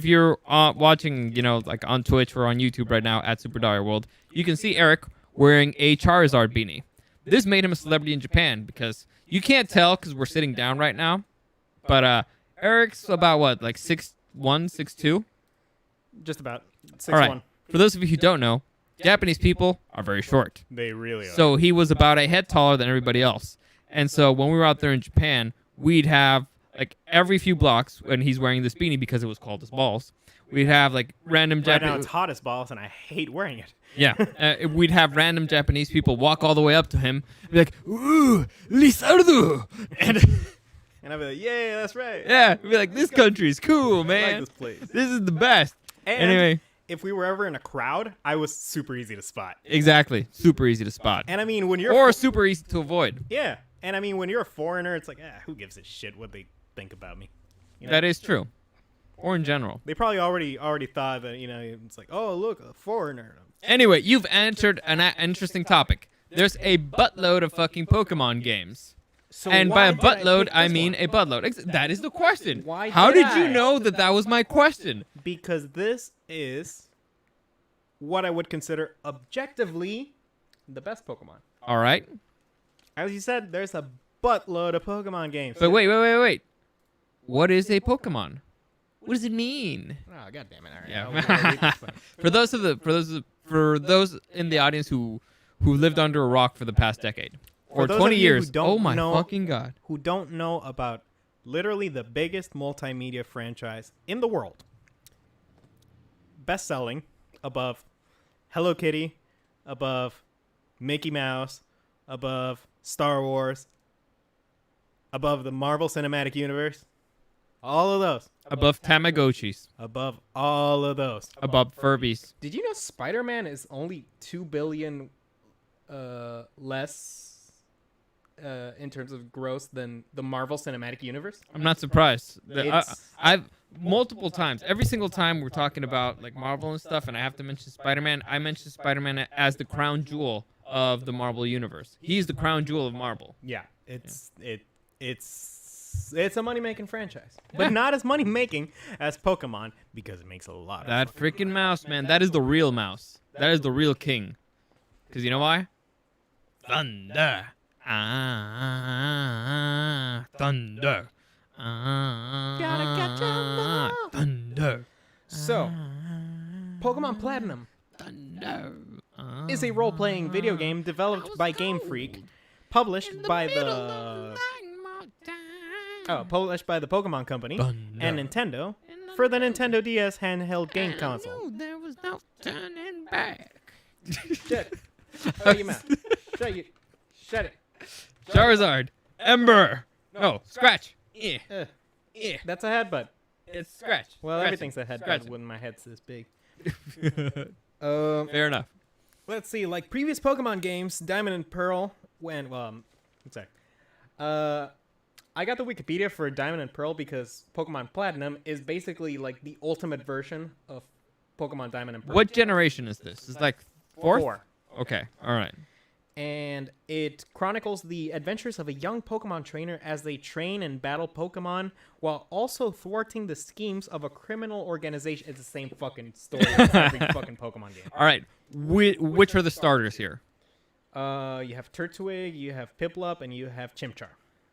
you're watching, like on Twitch or on YouTube right now at Super Darío World, you can see Eric wearing a Charizard beanie. This made him a celebrity in Japan because you can't tell because we're sitting down right now, but Eric's about what, like 6'1", 6'2"? Just about 6'1". All right. For those of you who don't know, Japanese people are very short. They really are. So he was about a head taller than everybody else. And so when we were out there in Japan, we'd have, like, every few blocks when he's wearing this beanie because it was called his balls, we'd have, like, random right now Japanese... it's hot as balls, and I hate wearing it. Yeah. We'd have random Japanese people walk all the way up to him and be like, ooh, Lizardo! And And I'd be like, yeah, that's right. yeah, we'd be like, this country's cool, I man. like this place. This is the best. And Anyway, if we were ever in a crowd, I was super easy to spot. exactly. Super easy to spot. And I mean, when you're... Or super easy to avoid. yeah. And I mean, when you're a foreigner, it's like, who gives a shit what they think about me? That is true. Or in general. They probably already thought that, it's like, oh, look, a foreigner. Anyway, you've answered an interesting topic. There's a buttload of fucking Pokemon games. So And by why a did I buttload, pick I this mean one? a buttload. That is the question. Why How did did you I? know that was my question? Because this is what I would consider objectively the best Pokemon. All right. As you said, there's a buttload of Pokemon games. But wait. What is a Pokemon? What does it mean? Oh, God damn it. All right. Yeah. For those in the audience who lived under a rock for the past decade or those 20 of you who years. don't Oh my know- fucking god. Who don't know about literally the biggest multimedia franchise in the world. Best-selling, above Hello Kitty, above Mickey Mouse, above Star Wars, above the Marvel Cinematic Universe. All of those. Above Tamagotchis. Above all of those. Above Furbies. Did you know Spider-Man is only 2 billion less in terms of gross than the Marvel Cinematic Universe? I'm not surprised. It's- I've multiple times, every single time we're talking about like Marvel and stuff, and I have to mention Spider-Man. I mention Spider-Man as the crown jewel of the Marvel universe. He's the crown jewel of Marvel. Yeah, it's a money-making franchise, but Yeah. not as money-making as Pokemon because it makes a lot of That freaking mouse, man. That is the real mouse. That is the real king. Because you know why? Thunder. Thunder. catch 'em all. Thunder. So, Pokemon Platinum Thunder. is a role-playing video game developed by Game Freak, published by the Pokemon Company Thunder. and Nintendo for the Nintendo DS handheld game console. There was no turning back. Shut your mouth. Shut it. Charizard. Ember. No, Scratch. Yeah. That's a headbutt. It's Scratch. Well, Scratch everything's a headbutt Scratch when my head's this big. it. Fair enough. Let's see. Like previous Pokemon games, Diamond and Pearl. I'm sorry. I got the Wikipedia for Diamond and Pearl because Pokemon Platinum is basically like the ultimate version of Pokemon Diamond and Pearl. What generation is this? It's like fourth? 4. Okay. All right. And it chronicles the adventures of a young Pokemon trainer as they train and battle Pokemon while also thwarting the schemes of a criminal organization. It's the same fucking story as every fucking Pokemon game. All right. Which are the starters here? You have Turtwig, you have Piplup, and you have Chimchar.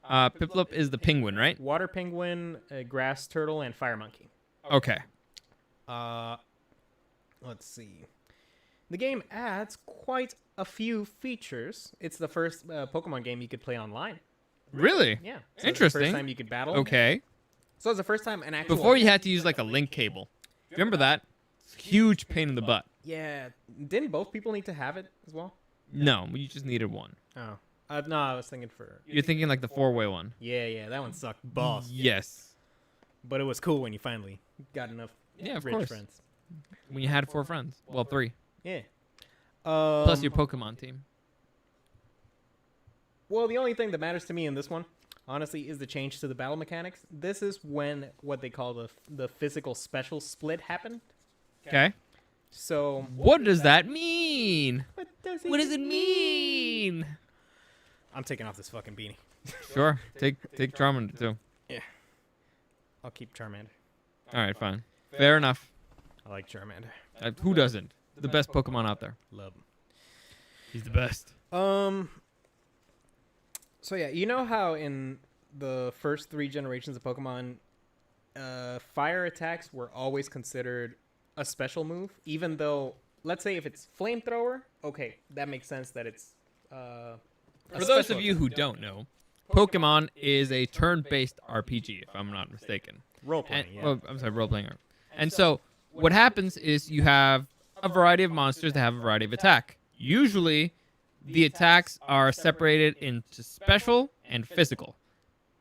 Piplup is the penguin, right? Water Penguin, Grass Turtle, and Fire Monkey. Okay. Let's see. The game adds quite a few features. It's the first Pokemon game you could play online. Really? Yeah. So it's the Interesting. first time you could battle. Okay. So it's the first time an actual... Before you had to use like a link cable. Remember that? It's a huge pain in the butt. Yeah. Didn't both people need to have it as well? No, you just needed one. Oh. No, I was thinking for... You're thinking like the four-way one. Yeah, that one sucked balls. Yes. But it was cool when you finally got enough Yeah, of rich course. friends. When you had 4 friends. Well, 3. Yeah. Plus your Pokemon team. Well, the only thing that matters to me in this one, honestly, is the change to the battle mechanics. This is when what they call the physical special split happened. Okay. So... What does that mean? What What does it mean? I'm taking off this fucking beanie. Sure. Take Charmander too. I'll keep Charmander. All right, fine. Fair enough. I like Charmander. Who doesn't? The best Pokemon out there. Love him. He's the best. So yeah, you know how in the first 3 generations of Pokemon, fire attacks were always considered a special move, even though, let's say if it's Flamethrower, okay, that makes sense that it's a For those special of you who don't know, Pokemon is a turn-based RPG, if I'm not mistaken. role playing. And, Yeah. well, I'm sorry, role-playing. And so what happens is you have a variety of monsters that have a variety of attack. Usually, the attacks are separated into special and physical.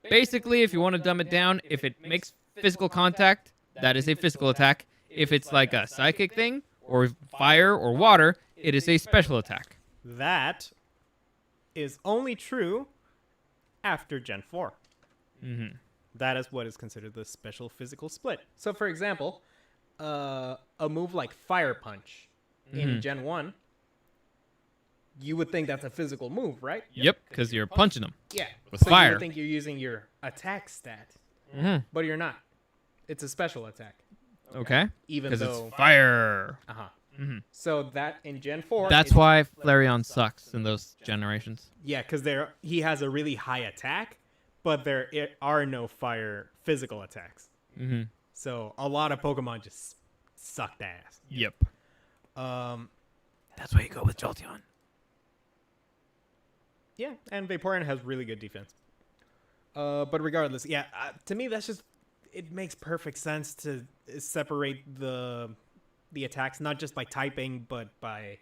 Basically, if you want to dumb it down, if it makes physical contact, that is a physical attack. If it's like a psychic thing, or fire or water, it is a special attack. That is only true after Gen 4. Mm-hmm. That is what is considered the special physical split. So, for example, a move like Fire Punch in Gen 1, you would think that's a physical move, right? Yep, because you're punching them. Yeah. With so you fire. would think you're using your attack stat, but you're not. It's a special attack, Okay. even Because though... it's fire. So that in Gen 4... That's it's- why Flareon sucks in those generations. Yeah, because he has a really high attack, but there are no fire physical attacks. Mm-hmm. So a lot of Pokemon just sucked ass. Yep. That's why you go with Jolteon. Yeah, and Vaporeon has really good defense. But regardless, yeah, to me that's just it makes perfect sense to separate the attacks not just by typing, but by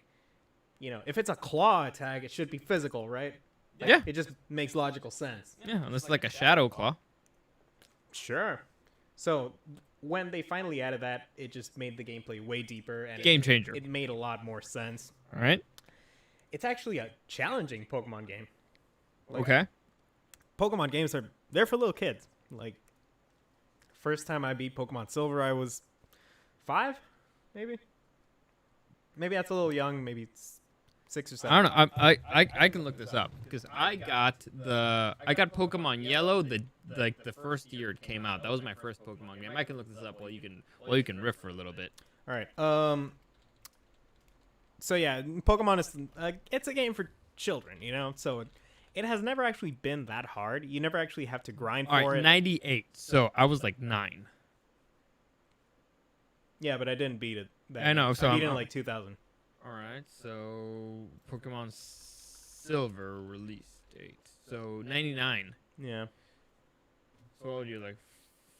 if it's a claw attack, it should be physical, right? Yeah. It just makes logical sense. Yeah, unless it's like a Shadow Claw. Sure. So when they finally added that, it just made the gameplay way deeper and Game changer. it made a lot more sense. All right. It's actually a challenging Pokemon game. Like, Okay. Pokemon games they're for little kids. Like, first time I beat Pokemon Silver, I was 5, maybe. Maybe that's a little young. Maybe it's 6 or 7. I don't know. I can look this up because I got Pokemon Yellow the first year it came out. That was my first Pokemon game. I can look this up while you can riff for a little bit. All right. So yeah, Pokemon is it's a game for children, you know. So it has never actually been that hard. You never actually have to grind All for right, it. 98. So I was like 9. Yeah, but I didn't beat it. I know, so I beat it I'm- in like 2000. All right. So Pokemon Silver release date. So 99. Yeah. So what old are you, like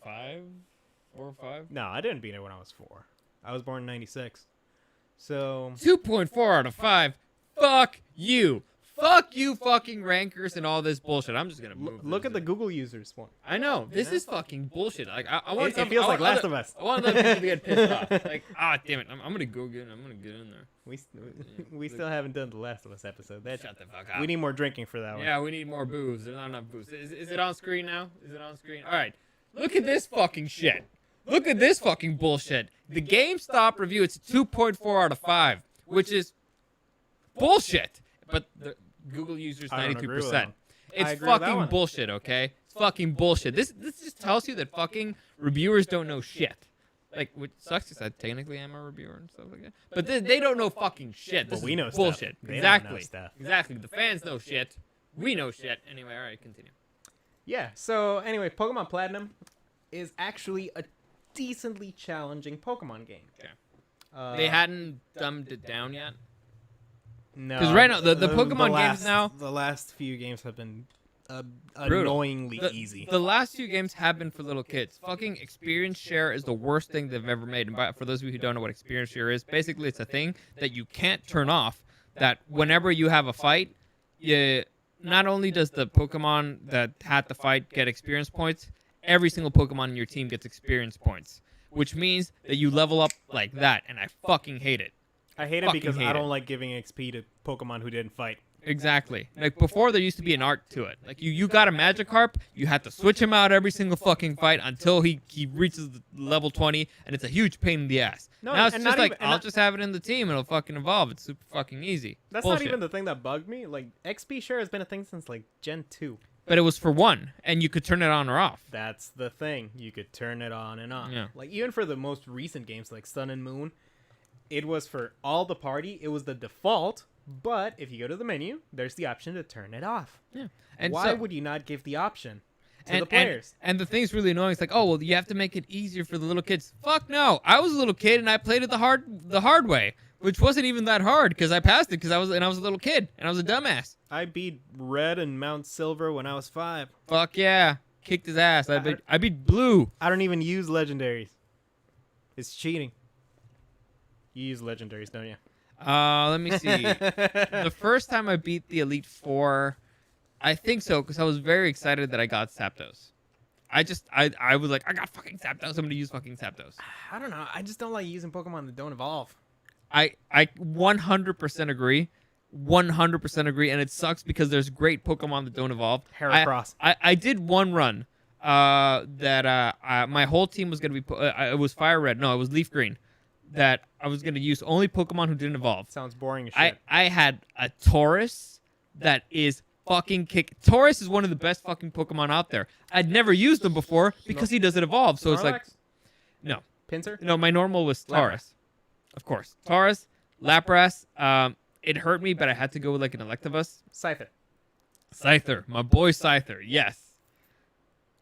5, 4 or 5? No, I didn't beat it when I was 4. I was born in 96. So 2.4 out of 5. Fuck you. Fuck you fucking rankers and all this bullshit. I'm just gonna move look this at the in. Google users one. I know. This is fucking bullshit. Like I want It feels like Last of Us. I want other people to get pissed off. Like, damn it. I'm gonna go get I'm gonna get in there. We still haven't done the Last of Us episode. Shut the fuck up. We need more drinking for that one. Yeah, we need more booze. There's not enough booze. Is it on screen now? Is it on screen? All right. Look at this fucking shit. Look at this fucking bullshit. The GameStop review, it's a 2.4 out of 5, which is bullshit. But the Google users I don't agree with 92%. that one. I It's agree with that fucking one. bullshit, okay? It's fucking bullshit. This just tells you that fucking reviewers don't know shit. Like, which sucks because I technically am a reviewer and stuff like that. But they don't know fucking shit. This But we is know stuff. bullshit. They don't Exactly. know stuff. Exactly. The fans know shit. We know shit. Anyway, all right, continue. Yeah. So anyway, Pokemon Platinum is actually a decently challenging Pokemon game. Okay. They hadn't dumbed it down yet. No. 'Cause right now, the Pokemon games now- The last few games have been Brutal. annoyingly easy. The last few games have been for little kids. Fucking experience share is the worst thing they've ever made. And for those of you who don't know what experience share is, basically it's a thing that you can't turn off. That whenever you have a fight, not only does the Pokemon that had the fight get experience points, every single Pokemon in your team gets experience points, which means that you level up like that. And I fucking hate it. I hate it fucking because hate I don't it. like giving XP to Pokemon who didn't fight. Exactly. Like before, there used to be an art to it. Like you got a Magikarp, you had to switch him out every single fucking fight until he reaches the level 20, and it's a huge pain in the ass. No, Now it's and just not like even- and I'll not- just have it in the team, and it'll fucking evolve. It's super fucking easy. That's Bullshit. not even the thing that bugged me. Like XP share has been a thing since like Gen 2. But it was for one, and you could turn it on or off. That's the thing. You could turn it on and on. Yeah. Like even for the most recent games like Sun and Moon, it was for all the party. It was the default. But if you go to the menu, there's the option to turn it off. Yeah. And Why so, would you not give the option to and, the players? And the thing's really annoying. It's like, oh well, you have to make it easier for the little kids. Fuck no! I was a little kid and I played it the hard way, which wasn't even that hard because I passed it because I was a little kid and I was a dumbass. I beat Red and Mount Silver when I was 5. Fuck yeah! Kicked his ass. I beat Blue. I don't even use legendaries. It's cheating. You use legendaries, don't you? Let me see. The first time I beat the Elite Four, I think so, because I was very excited that I got Zapdos. I was like, I got fucking Zapdos. I'm gonna use fucking Zapdos. I don't know. I just don't like using Pokemon that don't evolve. I 100% agree. 100% agree, and it sucks because there's great Pokemon that don't evolve. Heracross. I did one run that my whole team was gonna be. It was Fire Red. No, it was Leaf Green. That I was gonna use only Pokemon who didn't evolve. Sounds boring as shit. I had a Taurus that is fucking kick. Taurus is one of the best fucking Pokemon out there. I'd never used him before because he doesn't evolve. So it's like, Snorlax? no, Pinsir? no. My normal was Taurus, of course. Taurus, Lapras. It hurt me, but I had to go with like an Electabuzz. Scyther. Scyther, my boy Scyther. Yes,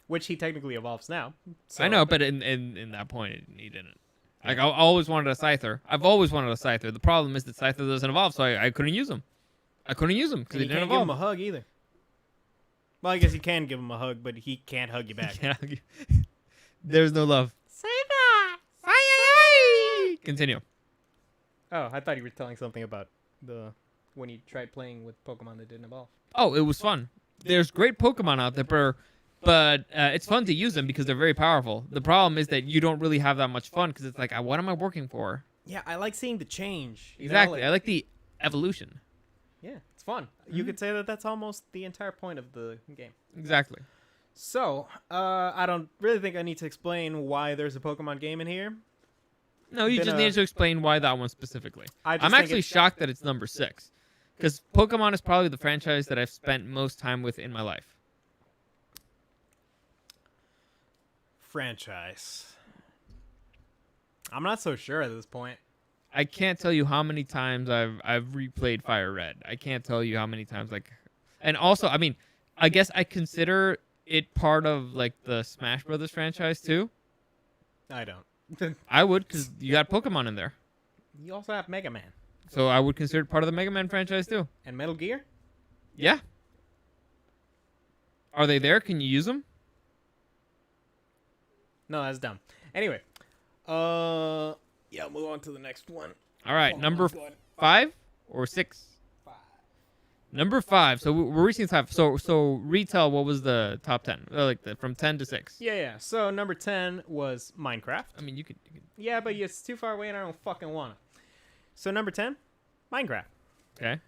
Which he technically evolves now. So I know, but in that point, he didn't. Like I always wanted a Scyther. I've always wanted a Scyther. The problem is that Scyther doesn't evolve, so I couldn't use him. I couldn't use him because And he you didn't can't give evolve. him a hug either. Well, I guess you can give him a hug, but he can't hug you back. There's no love. Continue. Oh, I thought you were telling something about when you tried playing with Pokemon that didn't evolve. Oh, it was fun. There's great Pokemon out there, but but it's fun to use them because they're very powerful. The problem is that you don't really have that much fun because it's like, what am I working for? Yeah, I like seeing the change. Exactly. I like the evolution. Yeah, it's fun. You could say that that's almost the entire point of the game. Exactly. So, I don't really think I need to explain why there's a Pokemon game in here. No, you Been just a- need to explain why that one specifically. I just I'm think actually it's- shocked that it's number 6. Because Pokemon is probably the franchise that I've spent most time with in my life. Franchise. I'm not so sure at this point. I can't tell you how many times I've replayed Fire Red. I can't tell you how many times and also, I mean, I guess I consider it part of like the Smash Brothers franchise too. I don't. I would, because you got Pokemon in there. You also have Mega Man So I would consider it part of the Mega Man franchise too. and Metal Gear. Yeah. Are they there? Can you use them? No, that's dumb. Anyway, yeah, move on to the next one. All right, Oh, number God. 5 or 6? 5. Number 5. So we're reaching top. So retail. What was the top 10? From 10 to 6. Yeah. So number 10 was Minecraft. I mean, you could. Yeah, but it's too far away and I don't fucking wanna. So number 10, Minecraft. Okay.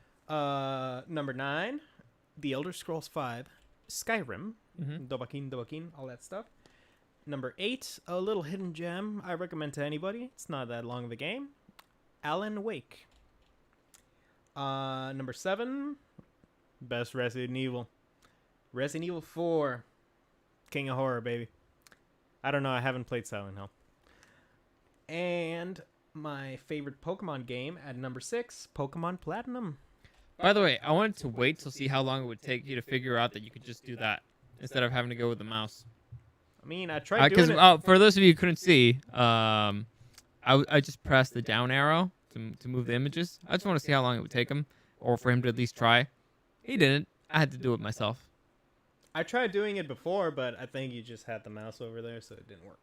Number 9, The Elder Scrolls V, Skyrim, Mhm. Dovahkiin, all that stuff. Number 8, a little hidden gem I recommend to anybody. It's not that long of a game. Alan Wake. Number 7, best Resident Evil. Resident Evil 4, King of Horror, baby. I don't know, I haven't played Silent Hill. And my favorite Pokemon game at number 6, Pokemon Platinum. By the way, I wanted to wait to see how long it would take you to figure out that you could just do that instead of having to go with the mouse. I mean, I tried Because doing it. for those of you who couldn't see, I just pressed the down arrow to move the images. I just want to see how long it would take him, or for him to at least try. He didn't. I had to do it myself. I tried doing it before, but I think you just had the mouse over there, so it didn't work.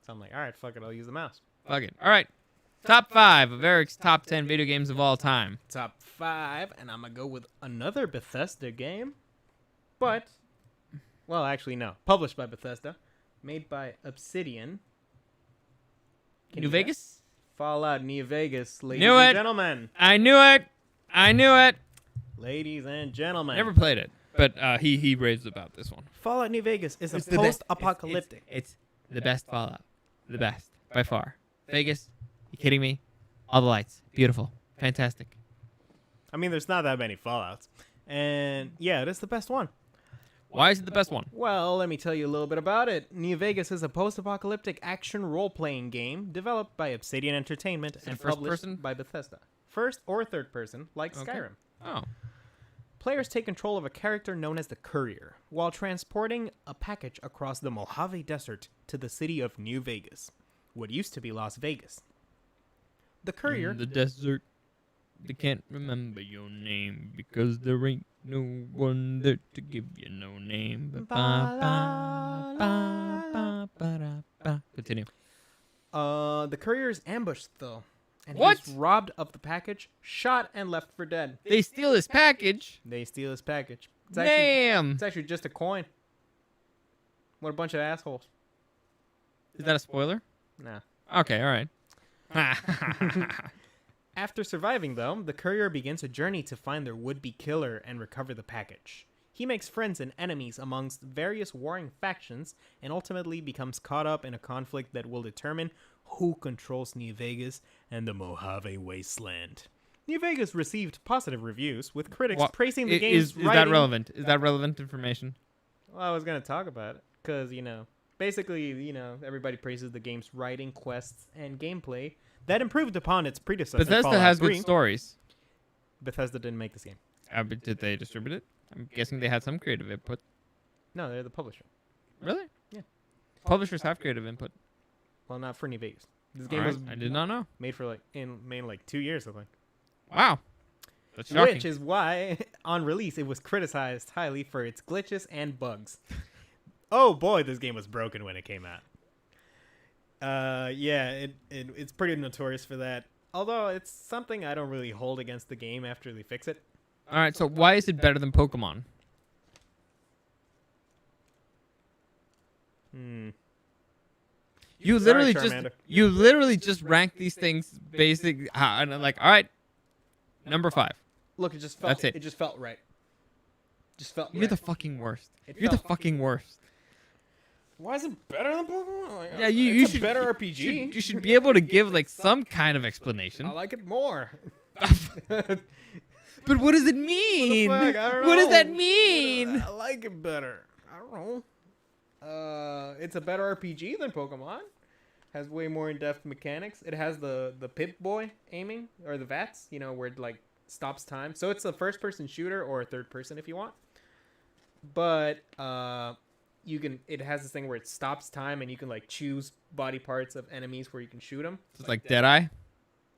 So I'm like, all right, fuck it, I'll use the mouse. Fuck it. All right. Top 5 of Eric's top 10 video games of all time. Top 5, and I'm gonna go with another Bethesda game, but, well, actually no, published by Bethesda, made by Obsidian. Can New you Vegas? guess? Fallout New Vegas, ladies Knew and it. gentlemen. I knew it. I knew it. Ladies and gentlemen. Never played it, but he raves about this one. Fallout New Vegas is It's a the best. post-apocalyptic. It's the best Fallout. The best by far. Vegas? You kidding me? All the lights, beautiful, fantastic. I mean, there's not that many Fallouts. And yeah, it is the best one. Why is it the best one? Well, let me tell you a little bit about it. New Vegas is a post-apocalyptic action role-playing game developed by Obsidian Entertainment it and first published person? by Bethesda. First or third person, like Okay. Skyrim. Oh, Players take control of a character known as the Courier while transporting a package across the Mojave Desert to the city of New Vegas, what used to be Las Vegas. The Courier... in the desert, they can't remember your name because there ain't no one there to give you no name. Continue. The Courier is ambushed, though. And What? he's robbed of the package, shot, and left for dead. They steal his package. They steal his package. Damn. It's actually just a coin. What a bunch of assholes. Is that a spoiler? Nah. Okay, all right. After surviving, though, the Courier begins a journey to find their would-be killer and recover the package. He makes friends and enemies amongst various warring factions and ultimately becomes caught up in a conflict that will determine who controls New Vegas and the Mojave Wasteland. New Vegas received positive reviews, with critics What- praising the is game's that writing. relevant? Is that relevant information? Well, I was going to talk about it because, basically, everybody praises the game's writing, quests, and gameplay that improved upon its predecessor. Bethesda Fallout has 3. good stories. Bethesda didn't make this game. But did they distribute it? I'm guessing they had some creative input. No, they're the publisher. Really? Yeah. Publishers have creative input. Well, not for New Vegas. This game Alright, was I did not know. made for made 2 years, I think. Wow. That's shocking. Which is why, on release, it was criticized highly for its glitches and bugs. Oh boy, this game was broken when it came out. It's pretty notorious for that. Although it's something I don't really hold against the game after they fix it. All right, so why is it better than Pokemon? You Sorry, literally just rank these things basic, and I'm like, all right, number 5. Look, it just felt. That's it. It just felt right. Just felt. You're right. the fucking worst. It You're the felt- fucking worst. Why is it better than Pokemon? Like, Yeah, you it's should a better RPG. You should be able to give like some kind of explanation. I like it more. But what does it mean? Fuck, I don't What does know. that mean? I like it better. I don't know. It's a better RPG than Pokemon. Has way more in-depth mechanics. It has the Pip-Boy aiming, or the VATS, you know, where it like stops time. So it's a first-person shooter or a third-person if you want. But you can. It has this thing where it stops time, and you can like choose body parts of enemies where you can shoot them. It's like Deadeye.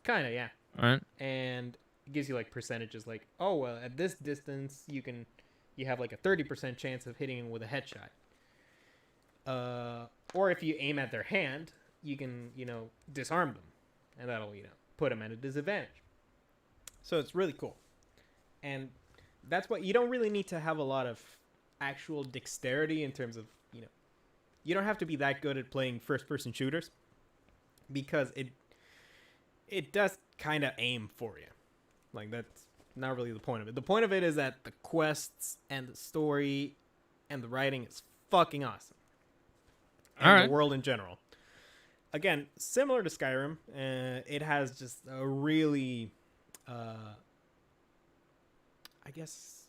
Kind of, yeah. All right. And it gives you like percentages, like, oh well, at this distance you have like a 30% chance of hitting them with a headshot. Or if you aim at their hand, you can, disarm them, and that'll, put them at a disadvantage. So it's really cool. And that's what you don't really need to have a lot of actual dexterity in terms of, you don't have to be that good at playing first-person shooters, because it does kind of aim for you. Like, that's not really the point of it. The point of it is that the quests and the story and the writing is fucking awesome. And All right. the world in general. Again, similar to Skyrim, it has just a really, I guess.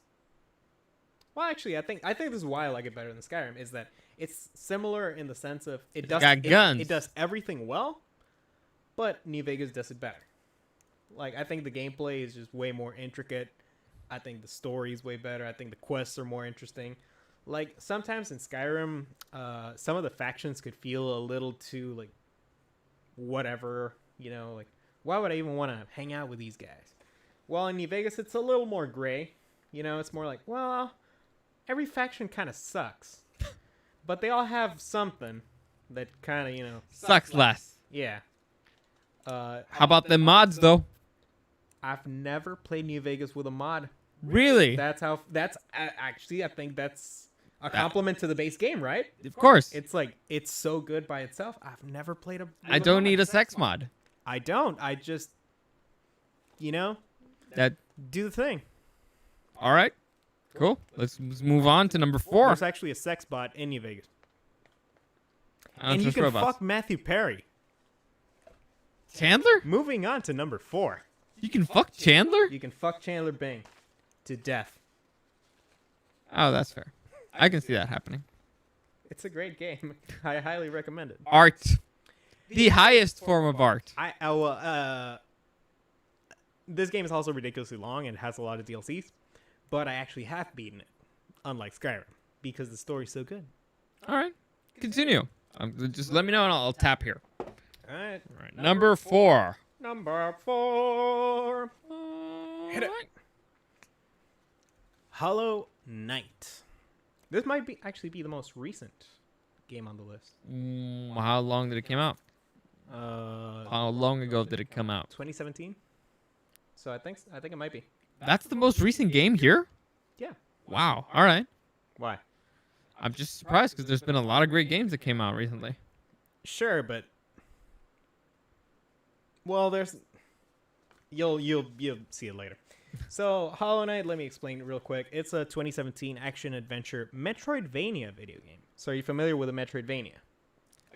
Well, actually, I think this is why I like it better than Skyrim, is that it's similar in the sense of it does got guns. It does everything well, but New Vegas does it better. Like, I think the gameplay is just way more intricate. I think the story is way better. I think the quests are more interesting. Like, sometimes in Skyrim, some of the factions could feel a little too, like, whatever, like, why would I even want to hang out with these guys? Well, in New Vegas, it's a little more gray. It's more like, well, every faction kind of sucks. But they all have something that kind of, Sucks less. yeah. How about the mods though? I've never played New Vegas with a mod. Really? Actually, I think that's a compliment to the base game, right? Of course. It's like, it's so good by itself. I've never played I don't need a sex mod. I don't. I just, That. do the thing. All right. Cool. Let's move on to number 4. There's actually a sex bot in New Vegas. I don't And you trust can robots. fuck Matthew Perry. Chandler? Moving on to number 4. You can fuck Chandler? You can fuck Chandler Bing to death. Oh, that's fair. I can see that happening. It's a great game. I highly recommend it. Art. The highest form of art. This game is also ridiculously long and has a lot of DLCs, but I actually have beaten it, unlike Skyrim, because the story's so good. All right. Continue. Just let me know and I'll tap here. All right. All right. Number 4. Number 4. Hit it. Hollow Knight. This might actually be the most recent game on the list. How long did it come out? How long ago did it come out? 2017. So I think it might be. That's the most recent game here? Yeah. Wow. All right. Why? I'm just surprised because there's been a lot of great games that came out recently. Sure, but you'll see it later. So Hollow Knight, let me explain real quick. It's a 2017 action adventure Metroidvania video game. So are you familiar with a Metroidvania?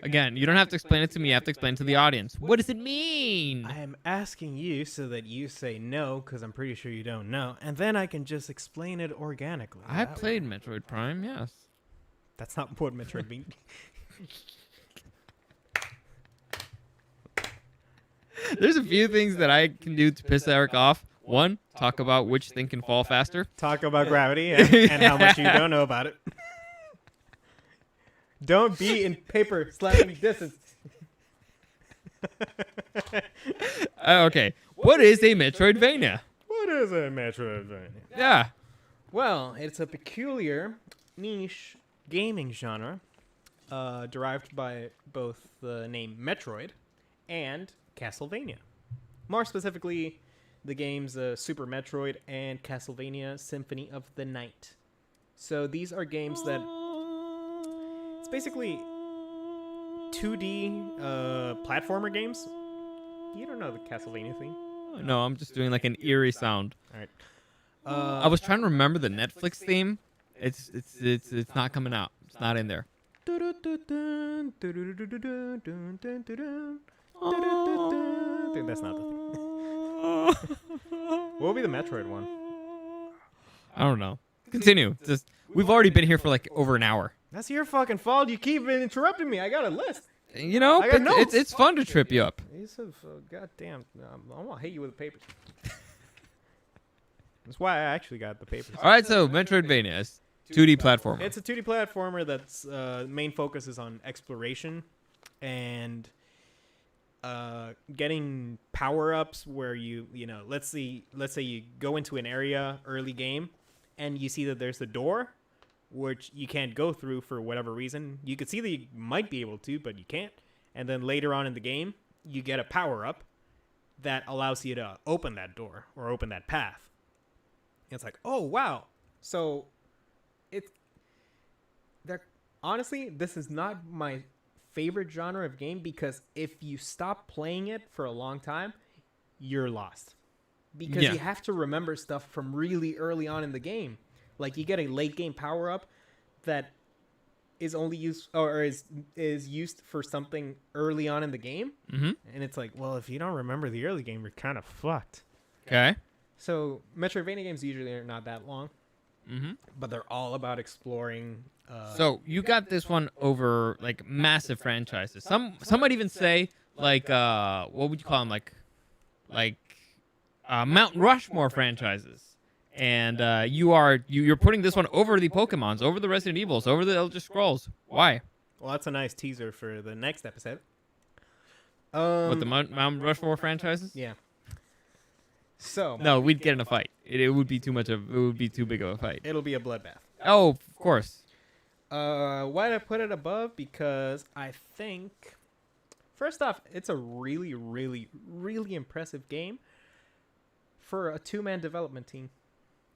Again, you don't have to explain it to me. You have to explain it to the audience. What does it mean? I am asking you so that you say no, because I'm pretty sure you don't know, and then I can just explain it organically. I played Metroid Prime, yes. That's not what Metroidvania. There's a few things that I can do to piss Eric off. One, talk about which thing can fall faster. Talk about gravity and how much you don't know about it. Don't be in paper slapping distance. Okay. What is a Metroidvania? What is a Metroidvania? Yeah. Well, it's a peculiar niche gaming genre derived by both the name Metroid and Castlevania. More specifically, the games Super Metroid and Castlevania Symphony of the Night. So these are games that... It's basically 2D platformer games. You don't know the Castlevania theme. No, I'm just doing like an eerie sound. All right. I was trying to remember the Netflix theme. It's not coming out. It's not in there. Dude, that's not the theme. What would be the Metroid one? I don't know. Continue. Just we've already been here for like over an hour. That's your fucking fault. You keep interrupting me. I got a list. You know, I got but notes. it's fun to trip you up. He's a goddamn. I'm gonna hit you with the papers. That's why I actually got the papers. All right, so Metroidvania is 2D platformer. It's a 2D platformer that's main focus is on exploration and getting power ups. Where you know, let's say you go into an area early game, and you see that there's a door, which you can't go through for whatever reason. You could see that you might be able to, but you can't. And then later on in the game, you get a power up that allows you to open that door or open that path. It's like, oh wow. So honestly, this is not my favorite genre of game because if you stop playing it for a long time, you're lost. Because you have to remember stuff from really early on in the game. Like you get a late game power up that is only used or is used for something early on in the game. Mm-hmm. And it's like, well, if you don't remember the early game, you're kind of fucked. Okay. So Metroidvania games usually are not that long, Mm-hmm. but they're all about exploring. So you got this one over like massive franchises. Some might even say like what would you call them, like Mount Rushmore franchises. And you're putting this one over the Pokemons, over the Resident Evils, over the Elder Scrolls. Why? Well, that's a nice teaser for the next episode. What, the Mount Rushmore franchises? Yeah. So No, we'd get in a fight. It would be too big of a fight. it'll be a bloodbath. Oh, of course. Why did I put it above? Because I think, first off, it's a really, really, really impressive game for a two-man development team.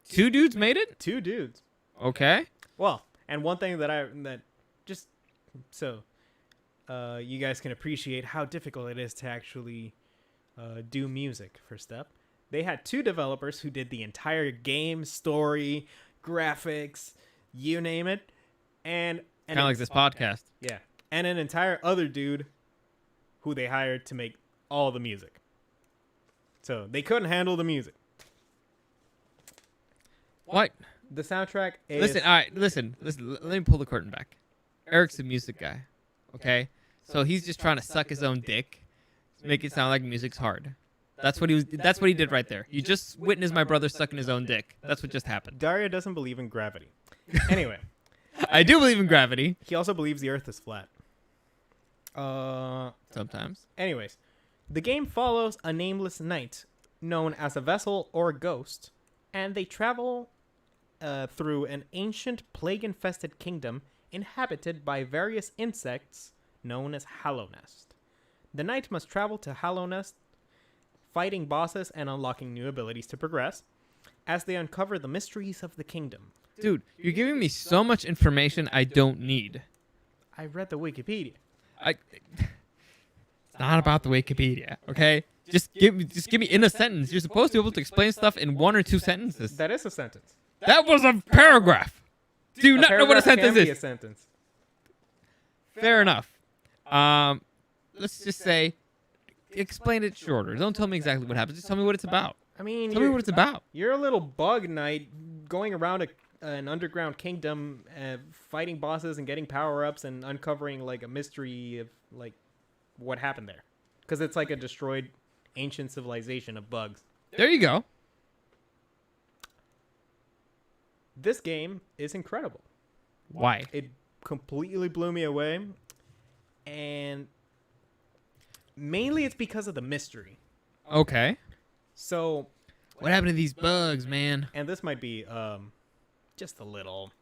2 dudes made it? 2 dudes. Okay. Well, and one thing that just so you guys can appreciate how difficult it is to actually do music for stuff. They had 2 developers who did the entire game, story, graphics, you name it, and Kind of like this podcast. yeah, and an entire other dude who they hired to make all the music. So they couldn't handle the music. What? The soundtrack is Listen, all right, listen. Let me pull the curtain back. Eric's a music guy, okay? So he's just trying to suck his own dick, make it sound like music's hard. That's what he did right there. You just witnessed my brother sucking his own dick. That's what just happened. Dario doesn't believe in gravity. Anyway, I do believe in gravity. he also believes the Earth is flat. Sometimes. Anyways, the game follows a nameless knight known as a vessel or ghost, and they travel through an ancient plague-infested kingdom inhabited by various insects known as Hallownest. The knight must travel to Hallownest, fighting bosses and unlocking new abilities to progress as they uncover the mysteries of the kingdom. Dude, you're giving me so much information I don't need. I read the Wikipedia. It's not about the Wikipedia, okay? Just give me in a sentence. You're supposed to be able to explain stuff in 1 or 2 sentences. That is a sentence. That was a paragraph. Do you not know what a paragraph sentence can be is? a sentence. Fair enough. Let's just say, explain it shorter. Don't tell me exactly what happens. Just tell me what it's about. I mean, Tell me what it's about. You're a little bug knight going around an underground kingdom, fighting bosses and getting power-ups and uncovering like a mystery of like what happened there, because it's like a destroyed ancient civilization of bugs. There you go. This game is incredible. Why? It completely blew me away, and mainly it's because of the mystery. Okay. So, What happened to these bugs, man? and this might be just a little.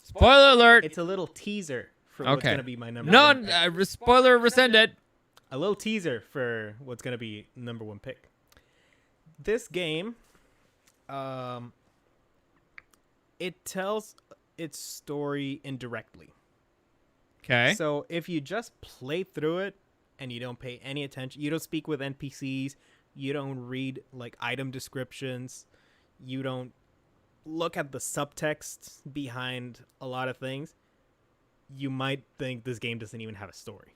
Spoiler alert. It's a little teaser for what's Okay. gonna be my number. None. one. Spoiler rescinded. A little teaser for what's gonna be number 1 pick. This game, it tells its story indirectly. Okay. So if you just play through it and you don't pay any attention, you don't speak with NPCs, you don't read like item descriptions, you don't look at the subtext behind a lot of things, you might think this game doesn't even have a story.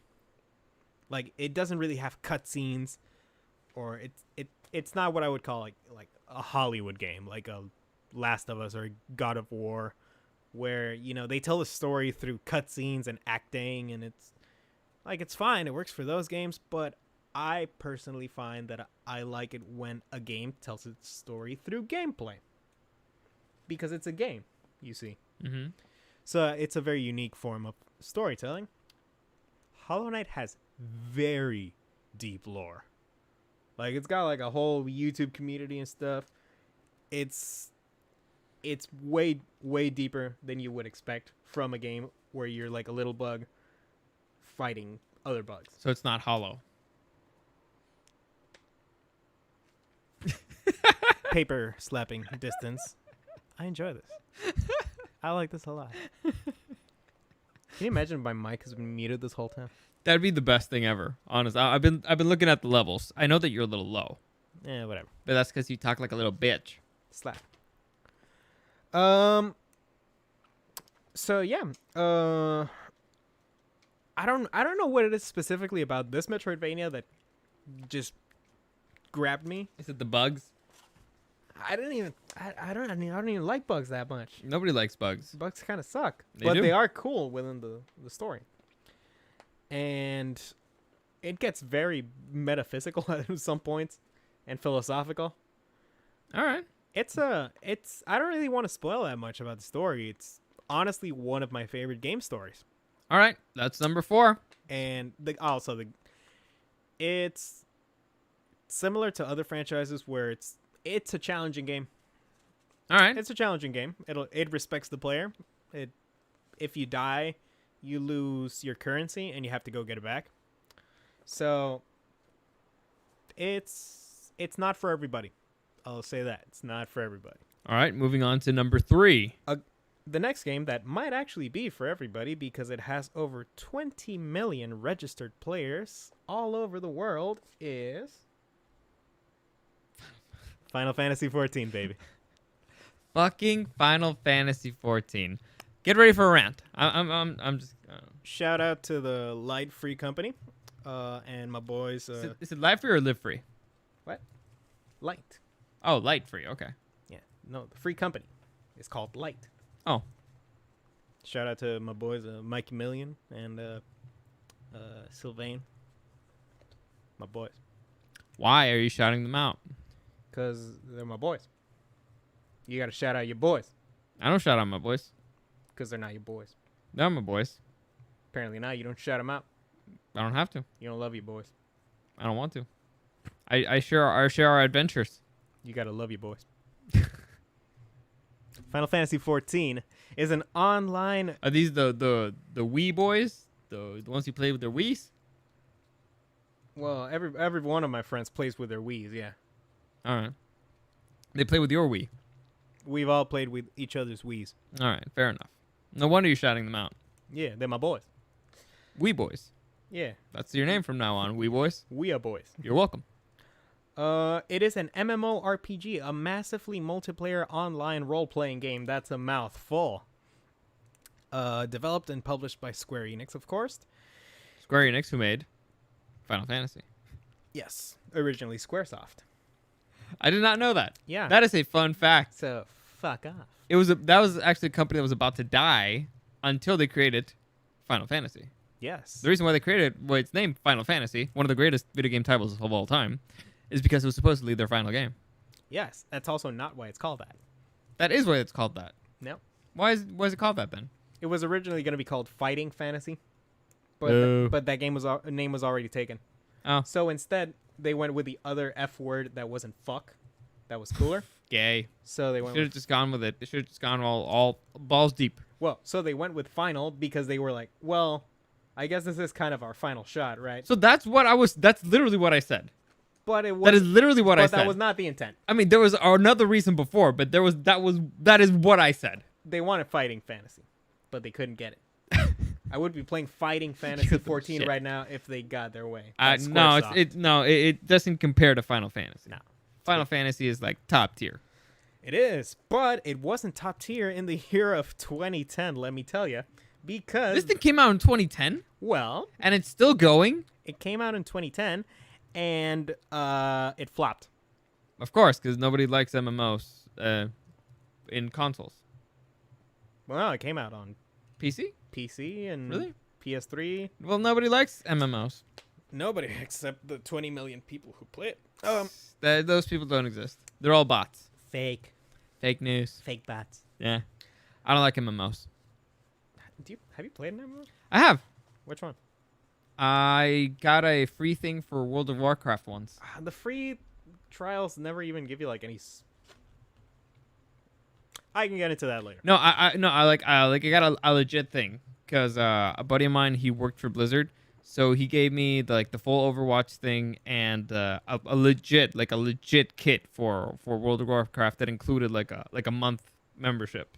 Like it doesn't really have cutscenes, or it's not what I would call like a Hollywood game, like a Last of Us or God of War, where they tell the story through cutscenes and acting, and it's fine. It works for those games, but I personally find that I like it when a game tells its story through gameplay, because it's a game, you see. Mm-hmm. So it's a very unique form of storytelling. Hollow Knight has very deep lore. Like it's got like a whole YouTube community and stuff. It's way deeper than you would expect from a game where you're like a little bug fighting other bugs. So it's not hollow. Paper slapping distance. I enjoy this. I like this a lot. Can you imagine my mic has been muted this whole time? That'd be the best thing ever. Honest, I've been looking at the levels. I know that you're a little low, Yeah, whatever. but that's because you talk like a little bitch. Slap. So yeah. I don't know what it is specifically about this Metroidvania that just grabbed me. Is it the bugs? I don't even like bugs that much. Nobody likes bugs. Bugs kind of suck, They but do. they are cool within the story. And it gets very metaphysical at some points and philosophical. All right. I don't really want to spoil that much about the story. It's honestly one of my favorite game stories. All right. That's number 4. And it's similar to other franchises where it's a challenging game. All right. It's a challenging game. It respects the player. If you die, you lose your currency and you have to go get it back. So it's not for everybody. I'll say that. It's not for everybody. All right. Moving on to number 3. The next game that might actually be for everybody because it has over 20 million registered players all over the world is Final Fantasy 14, baby. Fucking Final Fantasy 14. Get ready for a rant. I'm just. Shout out to the Light Free Company and my boys. Is it live free or live free? What? Light. Oh, light free. Okay. Yeah. No, the free company. It's called Light. Oh. Shout out to my boys, Mikey Million and Sylvain. My boys. Why are you shouting them out? Because they're my boys. You got to shout out your boys. I don't shout out my boys. Because they're not your boys. They're my boys. Apparently not. You don't shout them out. I don't have to. You don't love your boys. I don't want to. I share our adventures. You got to love your boys. Final Fantasy 14 is an online... Are these the Wii boys? The ones who play with their Wiis? Well, every one of my friends plays with their Wiis, yeah. All right. They play with your Wii. We've all played with each other's Wiis. All right. Fair enough. No wonder you're shouting them out. Yeah, they're my boys. Wii boys. Yeah, That's your name from now on. Wii boys. we are boys. You're welcome. It is an MMORPG, a massively multiplayer online role-playing game. That's a mouthful. Developed and published by Square Enix, of course. Square Enix, who made Final Fantasy. Yes, originally Squaresoft. I did not know that. Yeah. That is a fun fact. So fuck off. That was actually a company that was about to die until they created Final Fantasy. Yes. The reason why they created its name Final Fantasy, one of the greatest video game titles of all time, is because it was supposedly their final game. Yes, that's also not why it's called that. That is why it's called that. No. Why is it called that then? It was originally going to be called Fighting Fantasy, but Boo. but that name name was already taken. Oh, So instead, they went with the other F word that wasn't fuck. That was cooler. gay. So they went Should have just gone with it. They should have just gone all balls deep. so they went with final because they were like, well, I guess this is kind of our final shot, right? So that's literally what I said. But it was That is literally what I but said. that was not the intent. I mean, there was another reason before, but that is what I said. They wanted Fighting Fantasy, but they couldn't get it. I would be playing Fighting Fantasy Good 14 shit. right now if they got their way. No, Squaresoft. it doesn't compare to Final Fantasy. No. Final Fantasy is like top tier. It is, but it wasn't top tier in the year of 2010, let me tell you. Because, This thing came out in 2010, well, and it's still going. it came out in 2010, and it flopped. Of course, because nobody likes MMOs in consoles. Well, no, it came out on PC? PC and Really? PS3. Well, nobody likes MMOs. Nobody except the 20 million people who play it. Those people don't exist. They're all bots. Fake. Fake news. Fake bots. Yeah. I don't like MMOs. Have you played an MMO? I have. Which one? I got a free thing for World of Warcraft once. The free trials never even give you like any. I can get into that later. No, I got a legit thing because a buddy of mine, he worked for Blizzard, so he gave me the full Overwatch thing and a legit kit for World of Warcraft that included like a month membership.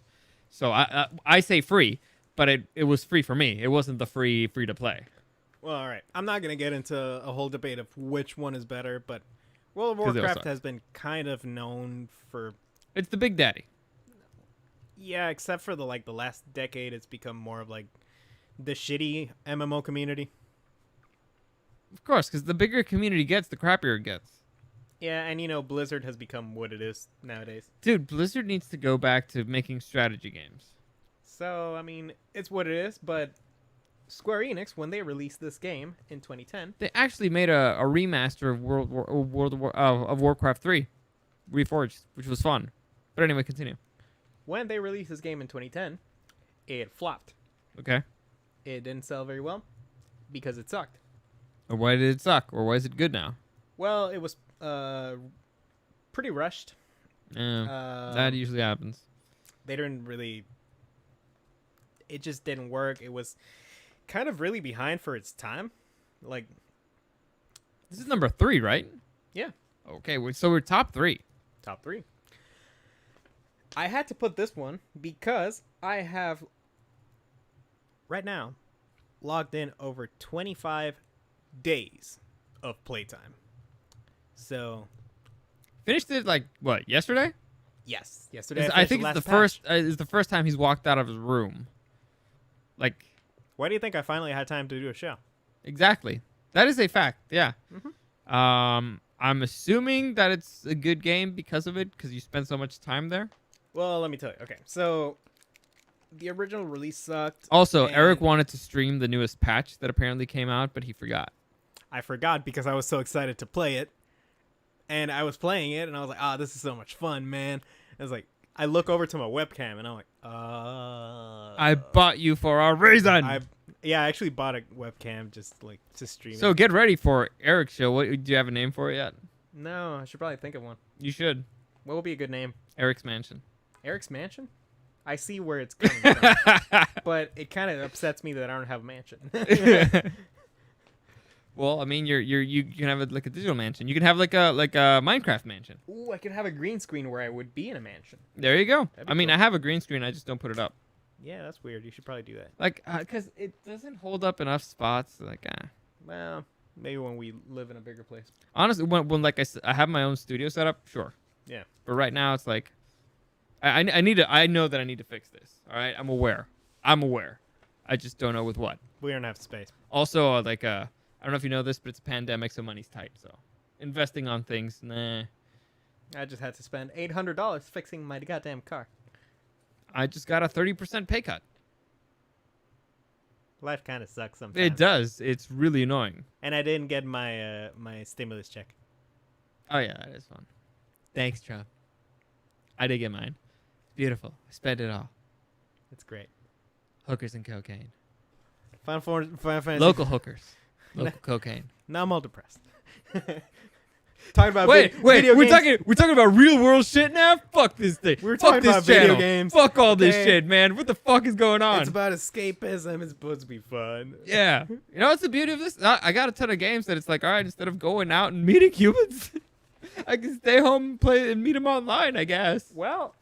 So I say free, but it was free for me. It wasn't the free to play. Well, all right. I'm not gonna get into a whole debate of which one is better, but World of 'Cause they all Warcraft suck. has been kind of known for. It's the Big Daddy. Yeah, except for the last decade, it's become more of like the shitty MMO community. Of course, because the bigger community gets, the crappier it gets. Yeah, and Blizzard has become what it is nowadays. Dude, Blizzard needs to go back to making strategy games. So, I mean, it's what it is, but Square Enix, when they released this game in 2010, They actually made a remaster of of Warcraft 3, Reforged, which was fun. But anyway, continue. when they released this game in 2010, it flopped. Okay. It didn't sell very well because it sucked. Or why did it suck? Or why is it good now? Well, it was pretty rushed. Yeah, that usually happens. They didn't really. It just didn't work. It was kind of really behind for its time. Like, This is number 3, right? yeah, Okay, so we're top 3. top 3. I had to put this one because I have right now logged in over 25 days of playtime. So, Finished it what, yesterday? yes, yesterday I think it's finished the last patch. first. It's the first time he's walked out of his room. Like, Why do you think I finally had time to do a show? exactly. That is a fact. Yeah. Mhm. I'm assuming that it's a good game because of it, because you spend so much time there. Well, let me tell you. Okay, so the original release sucked. Also, and Eric wanted to stream the newest patch that apparently came out, but he forgot. I forgot because I was so excited to play it. And I was playing it, and I was like, this is so much fun, man. I was like, I look over to my webcam, and I'm like, I bought you for a reason. I actually bought a webcam just like to stream So it. get ready for Eric's show. What do you have a name for it yet? No, I should probably think of one. You should. What would be a good name? Eric's Mansion. Eric's Mansion? I see where it's coming from, but it kind of upsets me that I don't have a mansion. Well, I mean, you can have it like a digital mansion. You can have like a Minecraft mansion. Ooh, I could have a green screen where I would be in a mansion. There you go. That'd be I mean, cool. I have a green screen. I just don't put it up. Yeah, that's weird. You should probably do that. Like, because it doesn't hold up enough spots. Like, Well, maybe when we live in a bigger place. honestly, when like I have my own studio set up, sure. Yeah. But right now, it's like, I need to. I know that I need to fix this. All right, I'm aware. I just don't know with what. We don't have space. Also, I don't know if you know this, but it's a pandemic, so money's tight. So, investing on things, nah. I just had to spend $800 fixing my goddamn car. I just got a 30% pay cut. Life kind of sucks sometimes. It does. It's really annoying. And I didn't get my my stimulus check. Oh yeah, that is fun. Thanks, Trump. I did get mine. Beautiful. I spent it all. It's great. Hookers and cocaine. Final Fantasy. Local hookers. Local cocaine. Now I'm all depressed. Talking about Wait, video we're games. talking about real world shit now? Fuck this thing. We were Fuck talking this about video channel. games. Fuck all this Okay. shit, man. What the fuck is going on? It's about escapism. It's supposed to be fun. Yeah. You know what's the beauty of this? I got a ton of games that it's like, all right, instead of going out and meeting humans, I can stay home and play and meet them online, I guess. Well,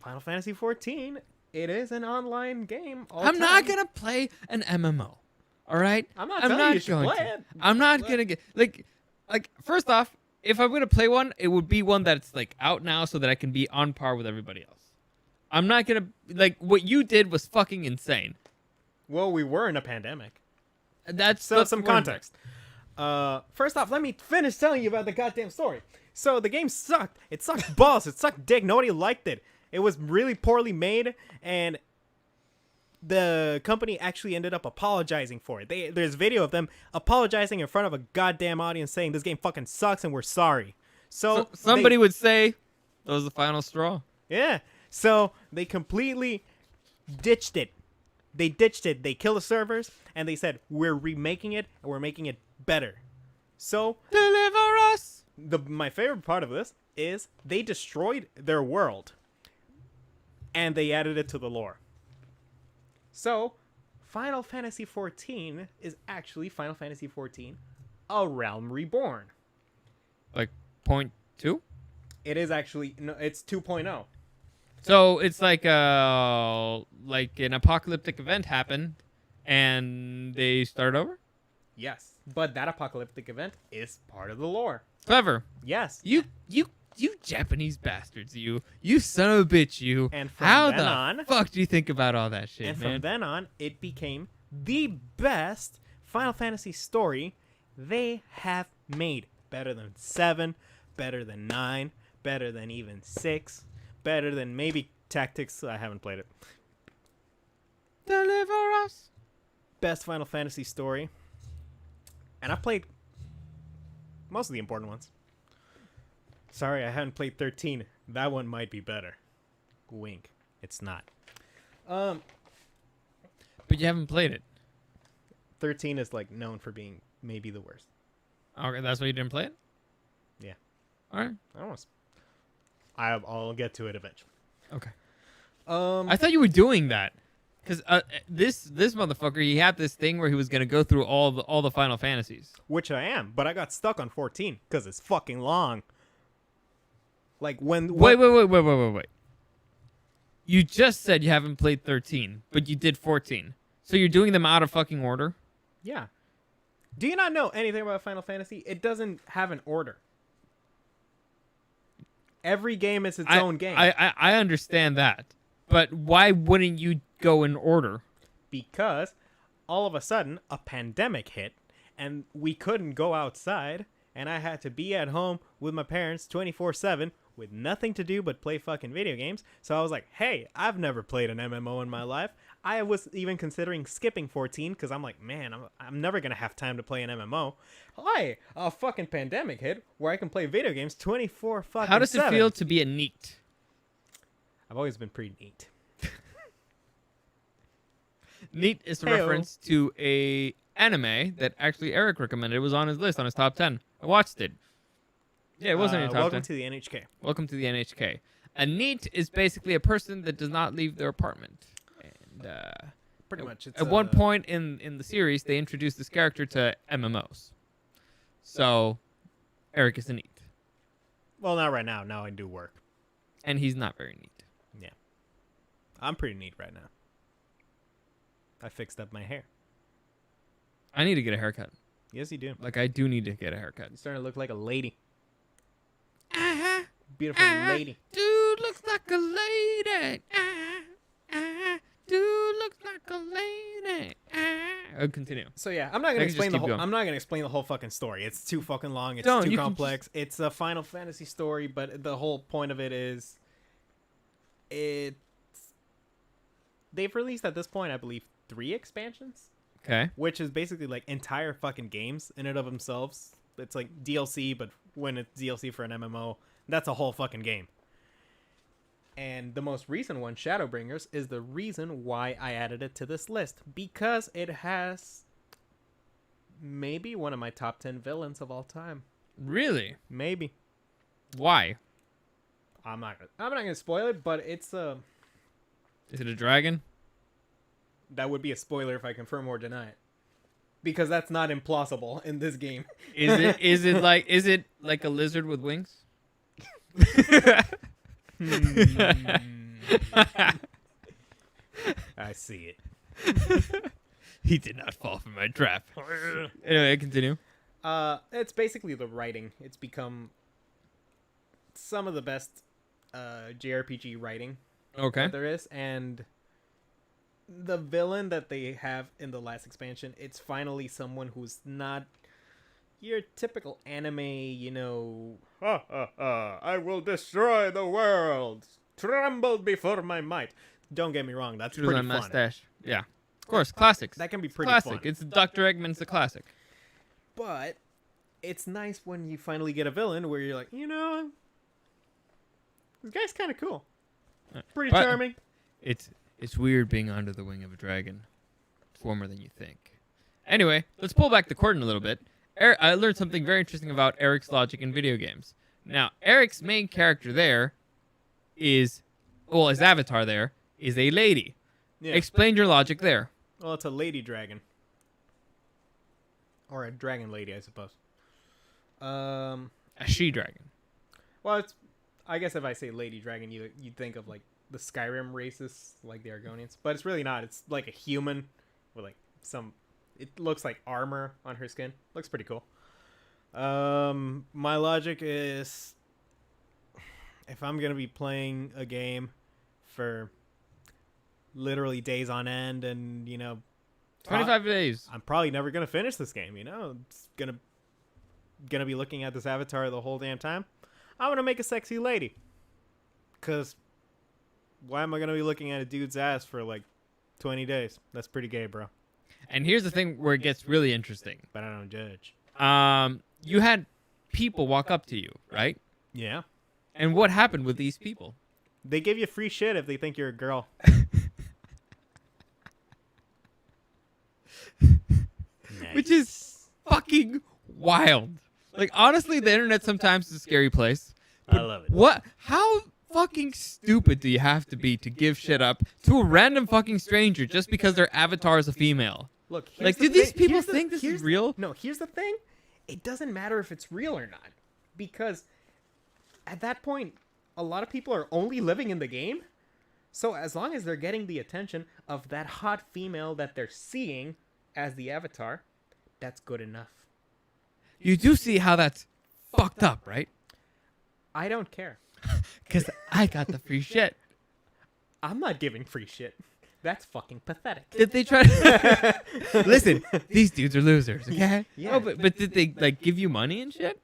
Final Fantasy 14 It is an online game. I'm not gonna play an MMO. All right. I'm not telling you you should play it. I'm not gonna get like. First off, if I'm gonna play one, it would be one that's like out now, so that I can be on par with everybody else. I'm not gonna like what you did was fucking insane. Well, we were in a pandemic. That's Some context. First off, let me finish telling you about the goddamn story. So the game sucked. It sucked balls. It sucked dick. Nobody liked it. It was really poorly made, and the company actually ended up apologizing for it. There's video of them apologizing in front of a goddamn audience saying this game fucking sucks and we're sorry. So somebody would say that was the final straw. Yeah. So they completely ditched it. They ditched it. They killed the servers, and they said, we're remaking it, and we're making it better. So Deliver us. my favorite part of this is they destroyed their world, and they added it to the lore. So Final Fantasy XIV is actually Final Fantasy XIV, A Realm Reborn. Like 0.2? It is actually, no, it's 2.0. So it's like an apocalyptic event happened, and they start over. Yes, but that apocalyptic event is part of the lore. Clever. Yes. You Japanese bastards, you son of a bitch, you. And from How then the on, fuck do you think about all that shit, and man? from then on, it became the best Final Fantasy story they have made. Better than 7, better than 9, better than even 6, better than maybe Tactics. I haven't played it. Deliver us. Best Final Fantasy story. And I've played most of the important ones. Sorry, I haven't played 13. That one might be better. Wink. It's not. But you haven't played it. 13 is like known for being maybe the worst. Okay, that's why you didn't play it? Yeah. All right. I'll get to it eventually. Okay. Um, I thought you were doing that. Because this motherfucker, he had this thing where he was gonna go through all the Final Fantasies. which I am, but I got stuck on 14 because it's fucking long. Like Wait. You just said you haven't played 13, but you did 14. So you're doing them out of fucking order? Yeah. Do you not know anything about Final Fantasy? It doesn't have an order. Every game is its own game. I understand that, but why wouldn't you go in order? Because all of a sudden a pandemic hit and we couldn't go outside, and I had to be at home with my parents 24/7 with nothing to do but play fucking video games. So I was like, hey, I've never played an MMO in my life. I was even considering skipping 14 because I'm like, man, I'm never going to have time to play an MMO. Hi, a fucking pandemic hit where I can play video games 24 fucking How does it 7. feel to be a neat? I've always been pretty neat. Neat is a Heyo. reference to a anime that actually Eric recommended. It was on his list, on his top 10. I watched it. Yeah, it wasn't in your top Welcome 10. to the NHK. Welcome to the NHK. A neat is basically a person that does not leave their apartment. And Pretty much. It's at one point in the series, they introduced this character to MMOs. So, Eric is a neat. Well, not right now. Now I do work. And he's not very neat. Yeah. I'm pretty neat right now. I fixed up my hair. I need to get a haircut. Yes, you do. Like, I do need to get a haircut. You're starting to look like a lady. Uh-huh. Beautiful lady. Dude looks like a lady. Dude looks like a lady. I'll continue. So yeah, I'm not gonna I can just explain the keep whole. going. I'm not gonna explain the whole fucking story. It's too fucking long. It's Don't, too you can complex. It's a Final Fantasy story, but the whole point of it is, they've released at this point, I believe, 3 expansions, Okay. which is basically like entire fucking games in and of themselves. It's like DLC, but when it's DLC for an MMO, that's a whole fucking game. And the most recent one, Shadowbringers, is the reason why I added it to this list. Because it has maybe one of my top 10 villains of all time. Really? Maybe. Why? I'm not gonna spoil it, but it's Is it a dragon? that would be a spoiler if I confirm or deny it. Because that's not implausible in this game. Is it like a lizard with wings? I see it. He did not fall for my trap. Anyway, continue. It's basically the writing. It's become some of the best JRPG writing Okay. that there is, and the villain that they have in the last expansion, it's finally someone who's not your typical anime, I will destroy the world. Tremble before my might. Don't get me wrong, that's Drew pretty my fun. mustache. Yeah. Of course, classics. That can be pretty classic. fun. It's Dr. Eggman's the classic. But it's nice when you finally get a villain where you're like, this guy's kind of cool. Pretty But- charming. It's weird being under the wing of a dragon. It's warmer than you think. Anyway, let's pull back the curtain a little bit. I learned something very interesting about Eric's logic in video games. Now, Eric's main character there his avatar there is a lady. Yeah. Explain your logic there. Well, it's a lady dragon. Or a dragon lady, I suppose. A she-dragon. Well, I guess if I say lady dragon, you'd think of, like, the Skyrim races, like the Argonians. But it's really not. It's like a human with, like, it looks like armor on her skin. Looks pretty cool. My logic is, if I'm going to be playing a game for literally days on end and, 25 days. I'm probably never going to finish this game, It's going to be looking at this avatar the whole damn time. I'm going to make a sexy lady. Because why am I going to be looking at a dude's ass for like 20 days? That's pretty gay, bro. And here's the thing where it gets really interesting. But I don't judge. You had people walk up to you, right? Yeah. And what happened with these people? They give you free shit if they think you're a girl. Which is fucking wild. Like, honestly, the internet sometimes is a scary place. I love it. What? How fucking stupid do you have to be to give shit up to a random fucking stranger just because their avatar is a female? Look, Like, do these people think this is real? No, here's the thing. It doesn't matter if it's real or not. Because at that point, a lot of people are only living in the game. So as long as they're getting the attention of that hot female that they're seeing as the avatar, that's good enough. You do see how that's fucked up, right? I don't care. Because I got the free shit. I'm not giving free shit. That's fucking pathetic. Did they try to... Listen, these dudes are losers, okay? Yeah. Oh, but did they, like, give you money and shit?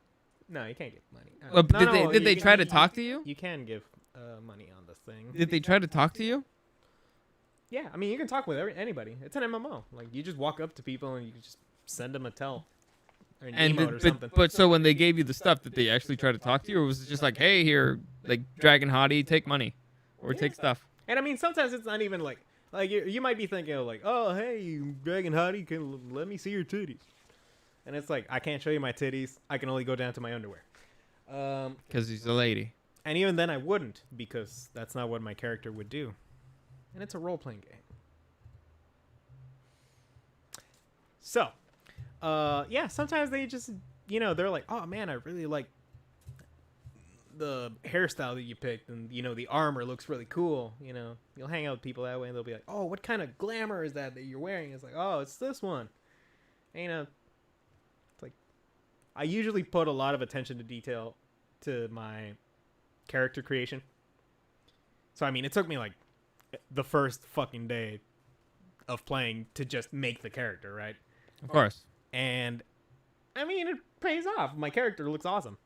No, you can't give money. Did they try to talk to you? You can give money on the thing. Did they try to talk to you? Yeah, I mean, you can talk with anybody. It's an MMO. Like, you just walk up to people and you can just send them a tell. Or an emote or something. But so when they gave you the stuff, did they actually try to talk to you? Or was it just like, hey, here, like, Dragon Hottie, take money. Or take stuff? And I mean, sometimes it's not even like you might be thinking of like, oh, hey, Dragon Hottie, let me see your titties. And it's like, I can't show you my titties. I can only go down to my underwear. Because he's a lady. And even then I wouldn't, because that's not what my character would do. And it's a role-playing game. So, yeah, sometimes they just, they're like, oh, man, I really like the hairstyle that you picked, and, the armor looks really cool. You'll hang out with people that way, and they'll be like, oh, what kind of glamour is that you're wearing? It's like, oh, it's this one. And, it's like, I usually put a lot of attention to detail to my character creation. So, I mean, it took me, like, the first fucking day of playing to just make the character, right? Of course. And I mean, it pays off. My character looks awesome,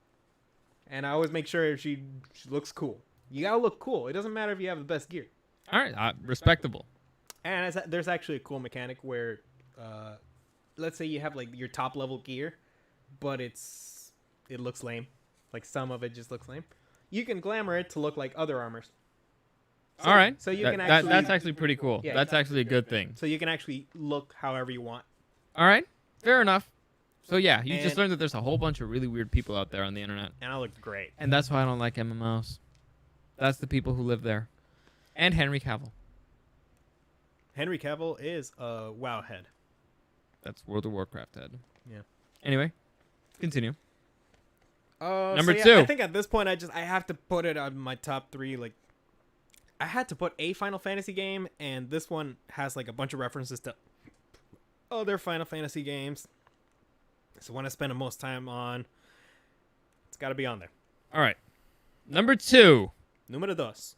and I always make sure she looks cool. You gotta look cool. It doesn't matter if you have the best gear. All right, respectable. And there's actually a cool mechanic where, let's say you have like your top level gear, but it looks lame. Like some of it just looks lame. You can glamour it to look like other armors. So, All right. So you can actually that's actually pretty cool. Yeah, That's actually a good thing. So you can actually look however you want. All right. Fair enough. So yeah, you just And- learned that there's a whole bunch of really weird people out there on the internet. And I look great. And that's why I don't like MMOs. That's the people who live there. And Henry Cavill. Henry Cavill is a WoW head. That's World of Warcraft head. Yeah. Anyway, continue. Number Number two. two. I think at this point I have to put it on my top 3. Like, I had to put a Final Fantasy game, and this one has like a bunch of references to other Final Fantasy games. So when I spend the most time on, it's got to be on there. All right. Number 2. Número 2.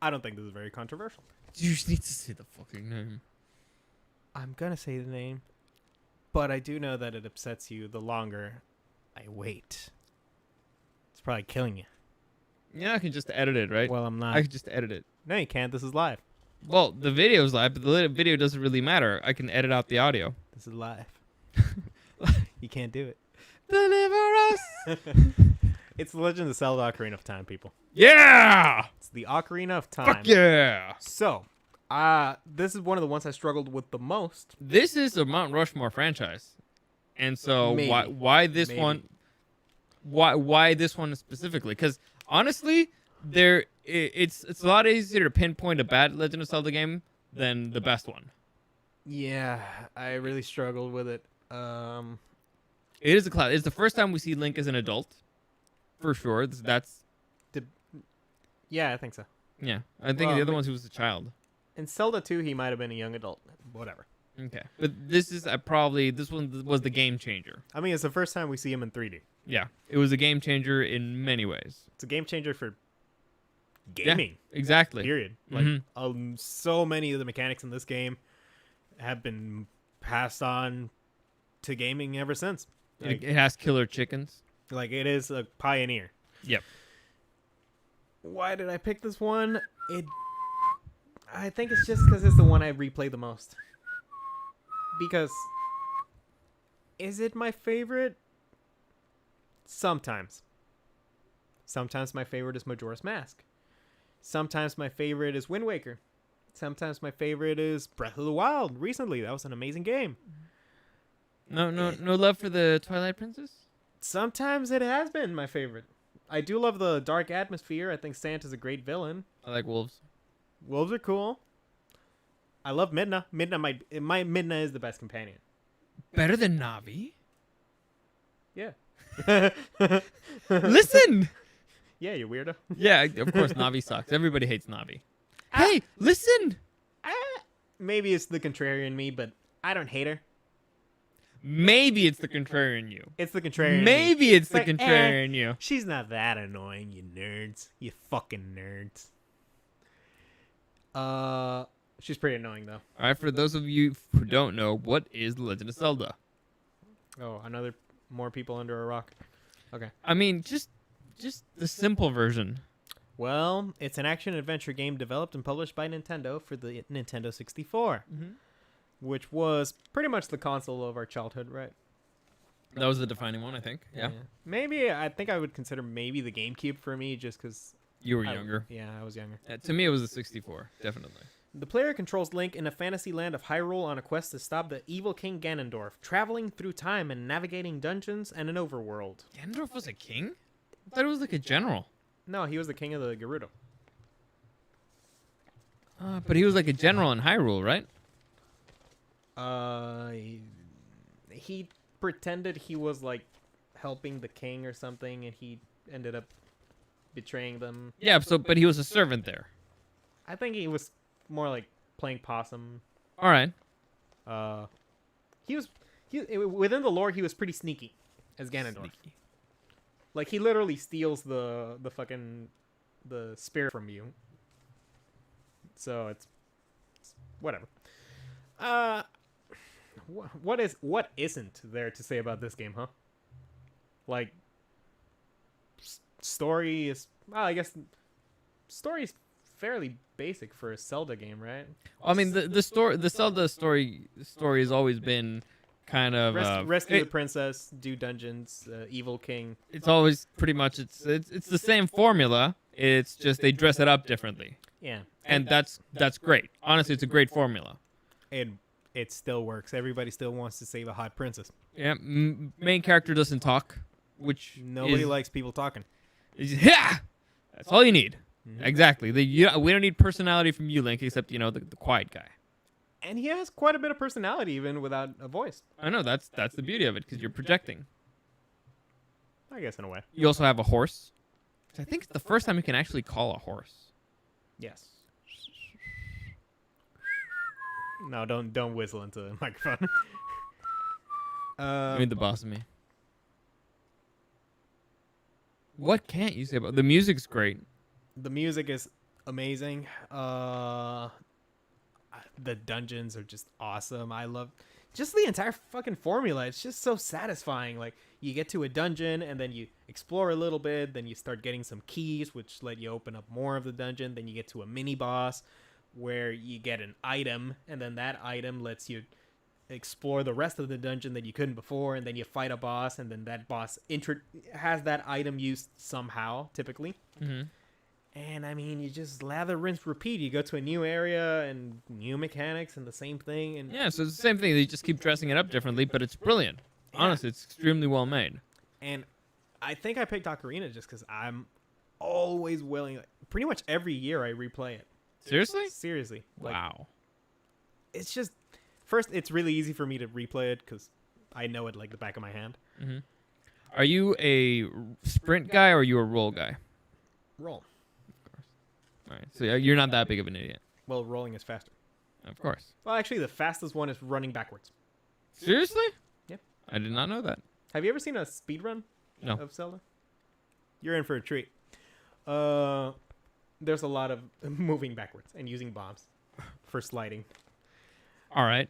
I don't think this is very controversial. You just need to say the fucking name. I'm gonna say the name, but I do know that it upsets you the longer I wait. It's probably killing you. Yeah, I can just edit it, right? Well, I'm not. I can just edit it. No, you can't. This is live. Well, the video's live, but the video doesn't really matter. I can edit out the audio. This is live. You can't do it. Deliver us! It's the Legend of Zelda Ocarina of Time, people. Yeah! It's the Ocarina of Time. Fuck yeah! So, this is one of the ones I struggled with the most. This is a Mount Rushmore franchise. And so Maybe. why this Maybe. one why this one specifically? Cuz honestly, it's a lot easier to pinpoint a bad Legend of Zelda game than the best one. Yeah, I really struggled with it. It is a class. It's the first time we see Link as an adult. For sure. That's Yeah, I think so. yeah. I think Well, the other ones he was a child. In Zelda 2, he might have been a young adult. Whatever. Okay. But this is probably this one was the game changer. I mean, it's the first time we see him in 3D. Yeah. It was a game changer in many ways. It's a game changer for gaming. Exactly. Period. Mhm. Like, so many of the mechanics in this game have been passed on to gaming ever since. Like, It has killer chickens. like it is a pioneer. Yep. Why did I pick this one? I think it's just because it's the one I replay the most. Because is it my favorite? Sometimes. Sometimes my favorite is Majora's Mask. Sometimes my favorite is Wind Waker. Sometimes my favorite is Breath of the Wild. Recently, that was an amazing game. No love for the Twilight Princess? Sometimes it has been my favorite. I do love the dark atmosphere. I think Santa's a great villain. I like wolves. Wolves are cool. I love Midna. My Midna is the best companion. Better than Navi? Yeah. Listen! Yeah, you weirdo. Yeah, of course, Navi sucks. Everybody hates Navi. Hey, listen! Maybe it's the contrarian me, but I don't hate her. Maybe it's the contrarian you. It's the contrarian me. Maybe it's the Like, contrarian you. She's not that annoying, you nerds. You fucking nerds. She's pretty annoying though. All right, for those of you who don't know, what is The Legend of Zelda? Oh, more people under a rock. Okay. I mean, just the simple version. Well, it's an action-adventure game developed and published by Nintendo for the Nintendo 64, which was pretty much the console of our childhood, right? That was the defining one, I think. Yeah. Maybe, I think I would consider maybe the GameCube for me, just because... You were younger. Yeah, I was younger. To me, it was a 64, definitely. The player controls Link in a fantasy land of Hyrule on a quest to stop the evil King Ganondorf, traveling through time and navigating dungeons and an overworld. Ganondorf was a king? I thought it was like a general. No, he was the king of the Gerudo. But he was like a general in Hyrule, right? He pretended he was like helping the king or something, and he ended up betraying them. Yeah, but he was a servant there. I think he was more like playing possum. All right. Within the lore, he was pretty sneaky as Ganondorf. Sneaky. Like he literally steals the fucking spirit from you. So it's whatever. What isn't there to say about this game, huh? Like story is, well, I guess story is fairly basic for a Zelda game, right? I mean, the Zelda story has always been kind of rescue the princess, do dungeons, evil king. It's always pretty much it's the same formula. It's just they dress it up differently. Yeah, And that's great. Honestly, it's a great formula. and it still works. Everybody still wants to save a hot princess. Yeah, main character doesn't talk, which Nobody likes people talking. Yeah, that's all you need. Mhm. Exactly. We don't need personality from you, Link, except the quiet guy. And he has quite a bit of personality even without a voice. I know that's the beauty of it because you're projecting. I guess in a way. You also have a horse. I think it's the first time you can actually call a horse. Yes. No, don't whistle into the microphone. I mean, the boss of me. What can't you say about the music's great? The music is amazing. The dungeons are just awesome. I love just the entire fucking formula. It's just so satisfying. Like, you get to a dungeon and then you explore a little bit, then you start getting some keys which let you open up more of the dungeon, then you get to a mini boss where you get an item, and then that item lets you explore the rest of the dungeon that you couldn't before, and then you fight a boss, and then that boss has that item used somehow, typically. Mm-hmm. And I mean, you just lather, rinse, repeat. You go to a new area and new mechanics and the same thing. And Yeah, so it's the same thing. They just keep dressing it up differently, but it's brilliant. Yeah. Honestly, it's extremely well made. And I think I picked Ocarina just because I'm always willing. Pretty much every year I replay it. Seriously? Seriously. Like, Wow. it's just, first, it's really easy for me to replay it because I know it like the back of my hand. Mm-hmm. Are you a sprint guy or are you a roll guy? Roll. All right, so you're not that big of an idiot. Well, rolling is faster. Of course. Well, actually, the fastest one is running backwards. Seriously? Yeah. I did not know that. Have you ever seen a speed run No. of Zelda? You're in for a treat. There's a lot of moving backwards and using bombs for sliding. All right.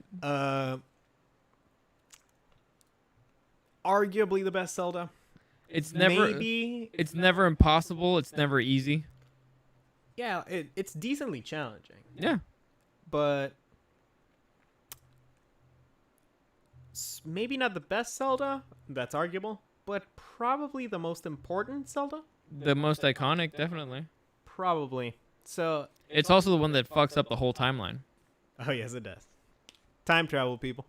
Arguably the best Zelda. It's never Maybe. it's never impossible. It's never easy. Yeah, it's decently challenging, Yeah. but maybe not the best Zelda. That's arguable, but probably the most important Zelda. The most iconic, definitely. Probably. So, It's also the one that fucks up the whole timeline. oh yes, it does. Time travel, people.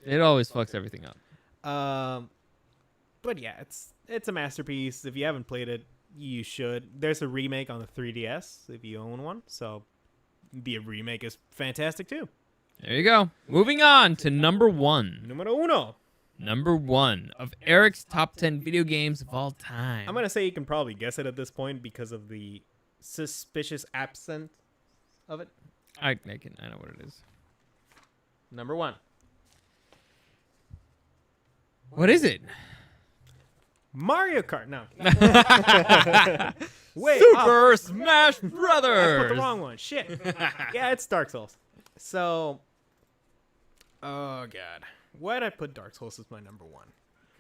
It always fucks everything up. But yeah, it's a masterpiece. If you haven't played it, you should. There's a remake on the 3DS if you own one, so the remake is fantastic too. There you go. Moving on to number one. Numero uno. Number one of Eric's top 10 video games of all time. I'm gonna say you can probably guess it at this point because of the suspicious accent of it. I know what it is. Number one. What is it? Mario Kart. No. Wait. Super Smash I put Brothers. the wrong one. Shit. Yeah, it's Dark Souls. So, oh god, why did I put Dark Souls as my number one?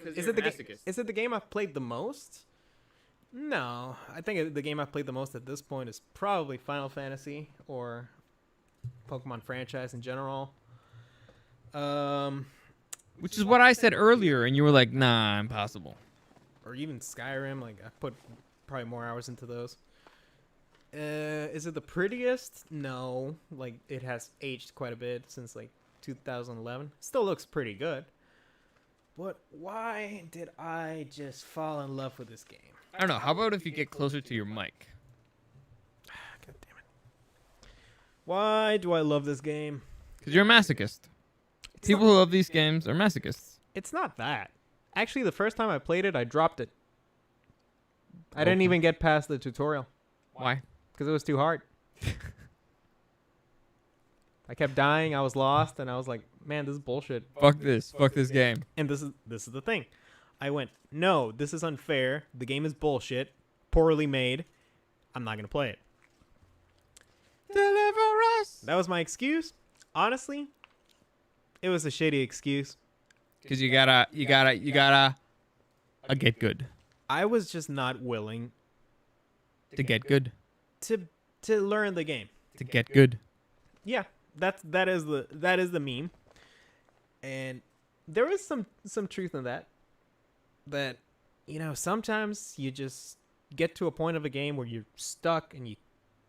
Is it the game I've played the most? No, I think the game I've played the most at this point is probably Final Fantasy or Pokemon franchise in general. Which is what I said earlier, and you were like, nah, impossible. Or even Skyrim. Like, I put probably more hours into those. Is it the prettiest? No. Like, it has aged quite a bit since like 2011. Still looks pretty good. But why did I just fall in love with this game? I don't know. How about if you get closer to your mic? God damn it. Why do I love this game? Because you're a masochist. People who love these games are masochists. It's not that. Actually, the first time I played it, I dropped it. I didn't even get past the tutorial Why? because it was too hard. I kept dying. I was lost, and I was like, "Man, this is bullshit." Fuck this. Fuck this game. And this is the thing. I went, "No, this is unfair. The game is bullshit, poorly made. I'm not gonna play it." Deliver us. That was my excuse. Honestly, it was a shitty excuse. Because you gotta get good. I was just not willing To get good. to learn the game. To get good. Yeah, that is the meme. And there is some truth in that. That, you know, sometimes you just get to a point of a game where you're stuck and you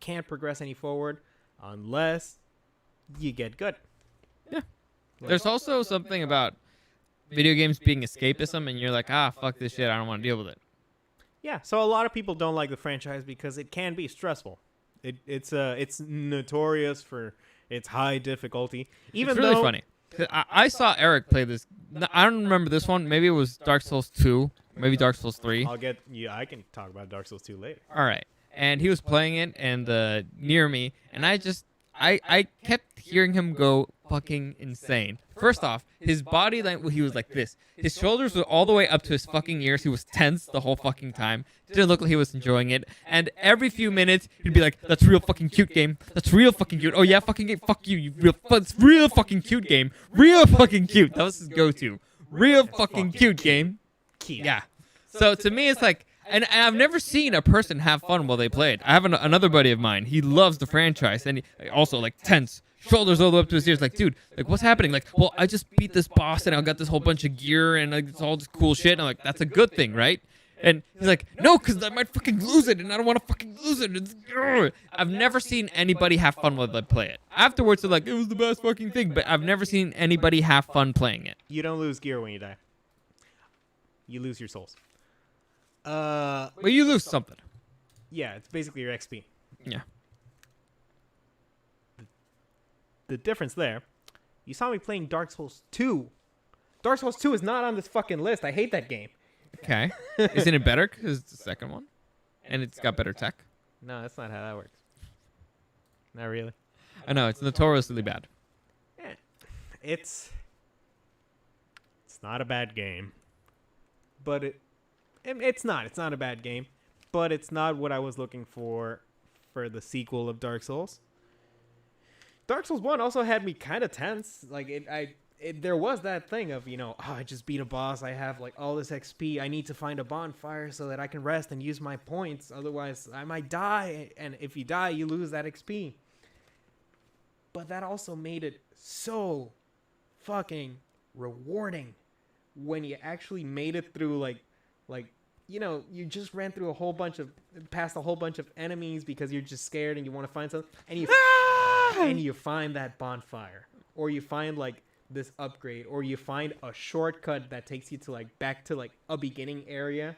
can't progress any forward unless you get good. Yeah. There's also something about video games being escapism, and you're like, fuck this shit. I don't want to deal with it. Yeah, so a lot of people don't like the franchise because it can be stressful. It's notorious for its high difficulty. Even It's really though, funny. I saw Eric play this. I don't remember this one. Maybe it was Dark Souls 2, maybe Dark Souls 3. I'll get you. I can talk about Dark Souls 2 later. All right. And he was playing it and near me, and I kept hearing him go fucking insane. First off, his body he was like this. His shoulders were all the way up to his fucking ears. He was tense the whole fucking time. Didn't look like he was enjoying it. And every few minutes, he'd be like, "That's real fucking cute game. That's real fucking cute. Oh yeah, fucking game. Fuck you. It's real fucking cute game. Real fucking cute." That was his go-to. Real fucking cute game. Cute. Yeah. So to me, it's like, and I've never seen a person have fun while they play it. I have another buddy of mine. He loves the franchise, and he also like tense, shoulders all the way up to his ears. Like, dude, like what's happening? Like, well, I just beat this boss, and I got this whole bunch of gear, and like it's all this cool shit. And I'm like, that's a good thing, right? And he's like, no, because I might fucking lose it, and I don't want to fucking lose it. I've never seen anybody have fun while they play it. Afterwards, they're like, it was the best fucking thing, but I've never seen anybody have fun playing it. You don't lose gear when you die. You lose your souls. But you lose something. Yeah, it's basically your XP. Yeah. The difference there, you saw me playing Dark Souls 2. Dark Souls 2 is not on this fucking list. I hate that game. Okay. Isn't it better because it's the second one? And it's got better tech? No, that's not how that works. Not really. I know, it's notoriously bad. Eh, it's not a bad game. But it's not a bad game. But it's not what I was looking for the sequel of Dark Souls. Dark Souls 1 also had me kind of tense. Like, there was that thing of, I just beat a boss. I have, like, all this XP. I need to find a bonfire so that I can rest and use my points. Otherwise, I might die. And if you die, you lose that XP. But that also made it so fucking rewarding when you actually made it through, you just ran through past a whole bunch of enemies because you're just scared and you want to find something. And you find that bonfire, or you find like this upgrade, or you find a shortcut that takes you to back to a beginning area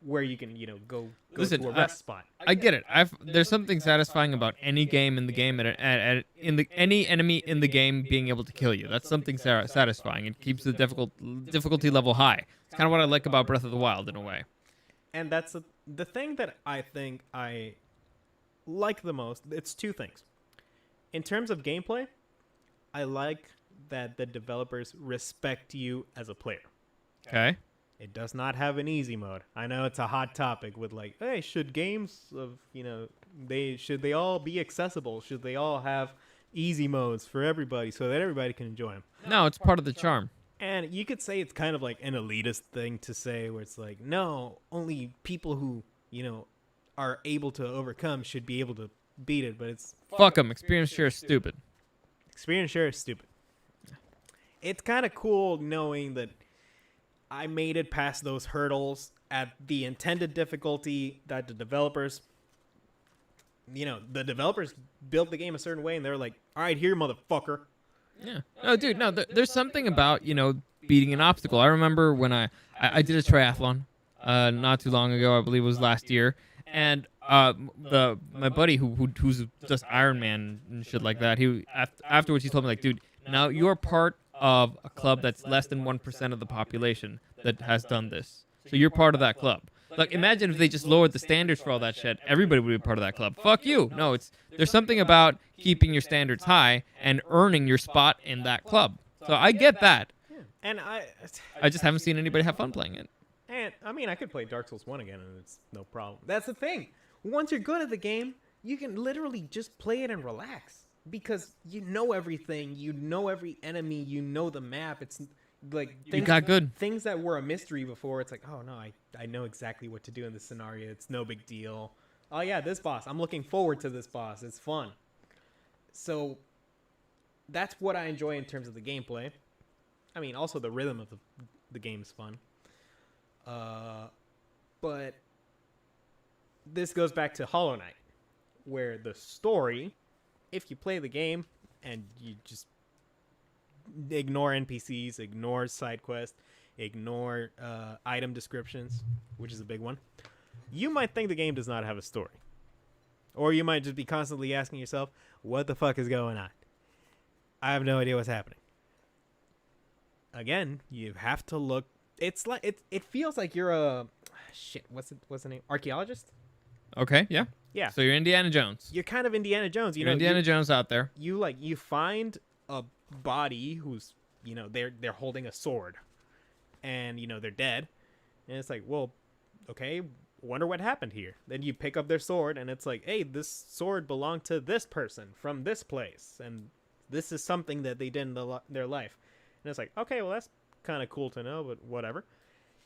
where you can go Listen, to a rest spot. I get it. There's something satisfying about any game in the game any enemy in the game being able to kill you. That's something satisfying. It keeps the difficulty level high. It's kind of what I like about Breath of the Wild in a way. And that's the thing that I think I like the most. It's two things. In terms of gameplay, I like that the developers respect you as a player. Okay. It does not have an easy mode. I know it's a hot topic with hey, should games should they all be accessible? Should they all have easy modes for everybody so that everybody can enjoy them? No, it's part of the charm. And you could say it's kind of like an elitist thing to say where it's like, no, only people who, are able to overcome should be able to beat it, but it's... Fuck them. Experience share is stupid. Experience share is stupid. It's kind of cool knowing that I made it past those hurdles at the intended difficulty that the developers built the game a certain way and they're like, all right, here, motherfucker. Yeah. No, dude, no, there's something about, beating an obstacle. I remember when I did a triathlon not too long ago, I believe it was last year, and my buddy who's just Iron Man and shit like that, afterwards he told me, like, dude, now you're part of a club that's less than 1% of the population that has done this. So you're part of that club. Like, imagine if they just lowered the standards for all that shit. Everybody would be part of that club. Fuck you. No, there's something about keeping your standards high and earning your spot in that club. So I get that. Yeah. And I just haven't seen anybody have fun playing it. And I mean, I could play Dark Souls 1 again and it's no problem. That's the thing. Once you're good at the game, you can literally just play it and relax because you know everything. You know every enemy. You know the map. It's like You got good. Things that were a mystery before, it's like, oh no, I know exactly what to do in this scenario. It's no big deal. Oh yeah, this boss. I'm looking forward to this boss. It's fun. So that's what I enjoy in terms of the gameplay. I mean, also the rhythm of the game is fun. But this goes back to Hollow Knight, where the story, if you play the game and you just ignore NPCs, ignore side quests, ignore item descriptions, which is a big one, you might think the game does not have a story. Or you might just be constantly asking yourself, what the fuck is going on? I have no idea what's happening. again, you have to look. It's like it feels like you're a shit. What's the name? Archaeologist. Okay, yeah. Yeah, So you're Indiana Jones. you're kind of Indiana Jones. You You're know, Indiana Jones out there. you find a body who's they're holding a sword, and they're dead, and it's like, well, okay, wonder what happened here. Then you pick up their sword, and it's like, hey, this sword belonged to this person from this place, and this is something that they did in their life. And it's like, okay, well, that's kind of cool to know, but whatever.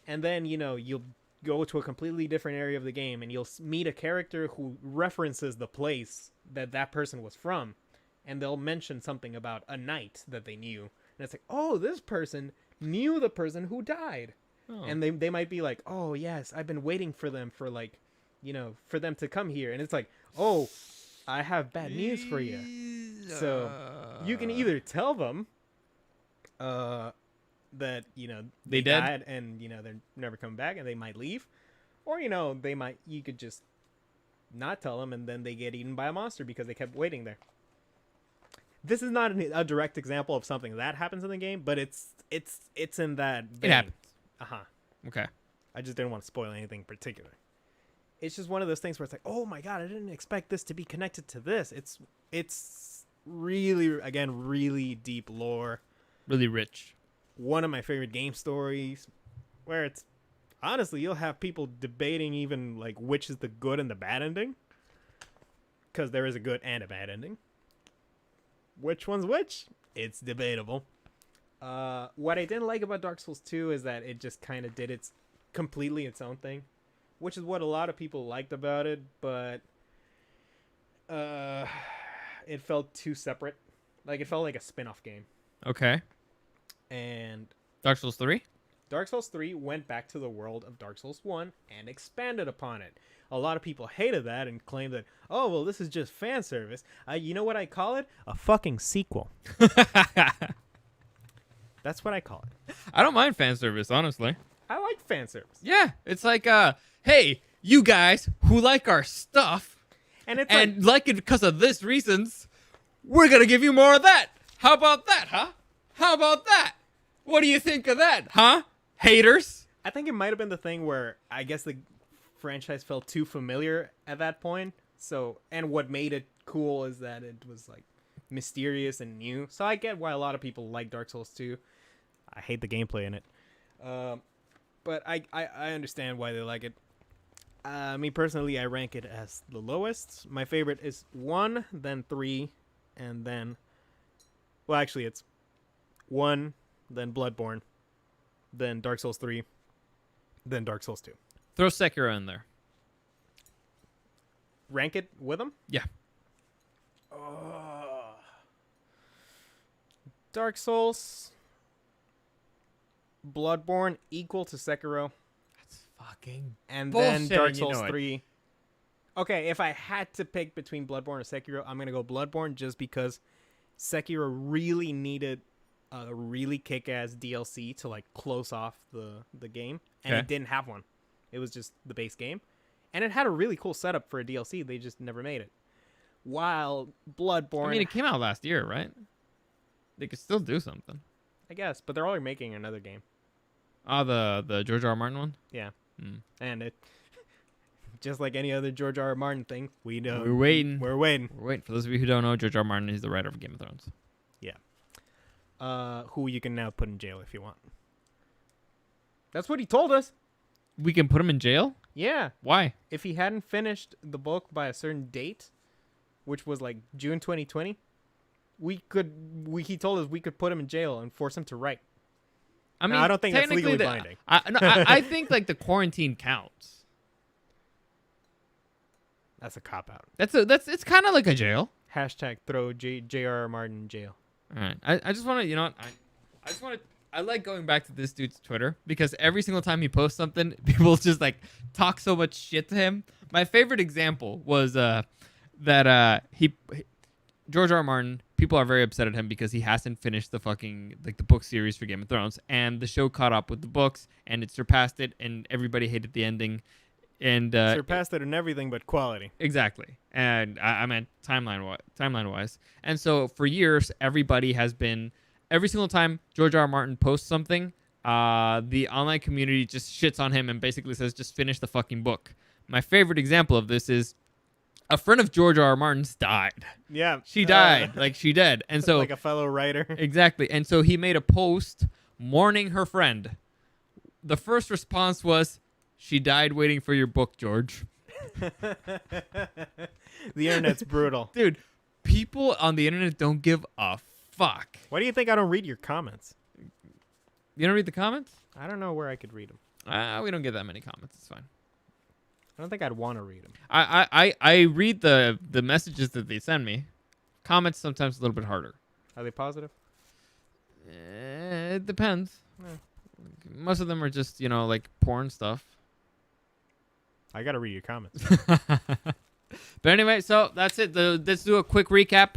And then you'll go to a completely different area of the game, and you'll meet a character who references the place that person was from, and they'll mention something about a knight that they knew, and it's like, oh, this person knew the person who died. Oh. And they might be like, oh yes, I've been waiting for them for for them to come here, and it's like, oh, I have bad news for you. So you can either tell them that they dead? died, and they're never coming back, and they might leave, or you could just not tell them, and then they get eaten by a monster because they kept waiting there. This is not a direct example of something that happens in the game, but it's in that vein. It happens. Okay. I just didn't want to spoil anything in particular. It's just one of those things where it's like, oh my god, I didn't expect this to be connected to this. It's really, again, really deep lore. Really rich. One of my favorite game stories, where it's honestly, you'll have people debating even like which is the good and the bad ending, because there is a good and a bad ending. Which one's which? It's debatable. What I didn't like about Dark Souls 2 is that it just kind of did completely its own thing, which is what a lot of people liked about it, but it felt too separate. Like, it felt like a spin-off game. Okay. And Dark Souls 3? Dark Souls 3 went back to the world of Dark Souls 1 and expanded upon it. A lot of people hated that and claimed that, oh, well, this is just fan service. You know what I call it? A fucking sequel. That's what I call it. I don't mind fan service, honestly. I like fan service. Yeah, it's like, hey, you guys who like our stuff And it's and like it because of this reasons, we're gonna give you more of that. How about that, huh? How about that? What do you think of that, huh? Haters? I think it might have been the thing where I guess the franchise felt too familiar at that point. So, and what made it cool is that it was like mysterious and new. So I get why a lot of people like Dark Souls 2. I hate the gameplay in it. But I understand why they like it. Me personally, I rank it as the lowest. My favorite is 1, then 3, and then... Well, actually, it's 1, then Bloodborne, then Dark Souls 3, then Dark Souls 2. Throw Sekiro in there. Rank it with them? Yeah. Dark Souls, Bloodborne equal to Sekiro, That's fucking and bullshit, then Dark and you Souls know it. 3. Okay, if I had to pick between Bloodborne or Sekiro, I'm going to go Bloodborne just because Sekiro really needed a really kick-ass DLC to like close off the game, and Okay. it didn't have one. It was just the base game, and it had a really cool setup for a DLC. They just never made it. While Bloodborne, I mean, it came out last year, right? They could still do something. I guess, but they're already making another game. Oh, the George R. R. Martin one? Yeah, Hmm. and it just like any other George R. R. Martin thing, we know We're waiting. We're waiting. We're waiting. For those of you who don't know, George R. R. Martin is the writer of Game of Thrones. Who you can now put in jail if you want. That's what he told us. We can put him in jail? Yeah, Why? if he hadn't finished the book by a certain date, which was like June 2020, he told us we could put him in jail and force him to write. I mean, I don't think that's technically legally the- binding. I think like the quarantine counts. That's a cop out. It's kind of like a jail. Hashtag throw J.R.R. Martin in jail. All right. I just want to, you know what? I just want to. I like going back to this dude's Twitter because every single time he posts something, people just like talk so much shit to him. My favorite example was that George R. R. Martin. People are very upset at him because he hasn't finished the fucking like the book series for Game of Thrones, and the show caught up with the books and it surpassed it, and everybody hated the ending. And Surpassed it in everything but quality. exactly. And I meant timeline wise. And so for years, everybody has been every single time George R. R. Martin posts something, the online community just shits on him and basically says, just finish the fucking book. My favorite example of this is a friend of George R. R. Martin's died. Yeah. She died. Like, she dead. And so... like a fellow writer. Exactly. And so he made a post mourning her friend. The first response was, she died waiting for your book, George. The internet's brutal. Dude, people on the internet don't give a fuck. Why do you think I don't read your comments? You don't read the comments? I don't know where I could read them. We don't get that many comments. It's fine. I don't think I'd want to read them. I read the messages that they send me. Comments sometimes a little bit harder. Are they positive? It depends. Eh. Most of them are just, like porn stuff. I got to read your comments. But anyway, so that's it. Let's do a quick recap.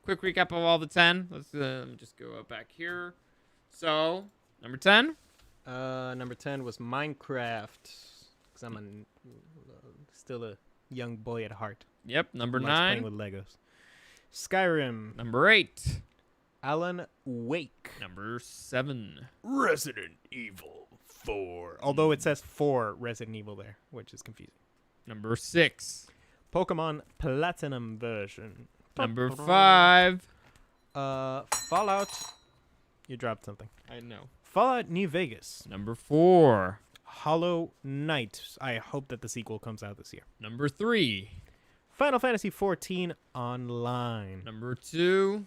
Quick recap of all the 10. Let's just go up back here. So, number 10? Number 10 was Minecraft. Because I'm still a young boy at heart. Yep. Number Likes 9. playing with Legos. Skyrim. Number 8. Alan Wake. Number 7. Resident Evil 4. Although it says 4 Resident Evil there, which is confusing. Number 6. Pokemon Platinum version. Number 5. Fallout. You dropped something. I know. Fallout New Vegas. Number 4. Hollow Knight. I hope that the sequel comes out this year. Number 3. Final Fantasy XIV Online. Number 2.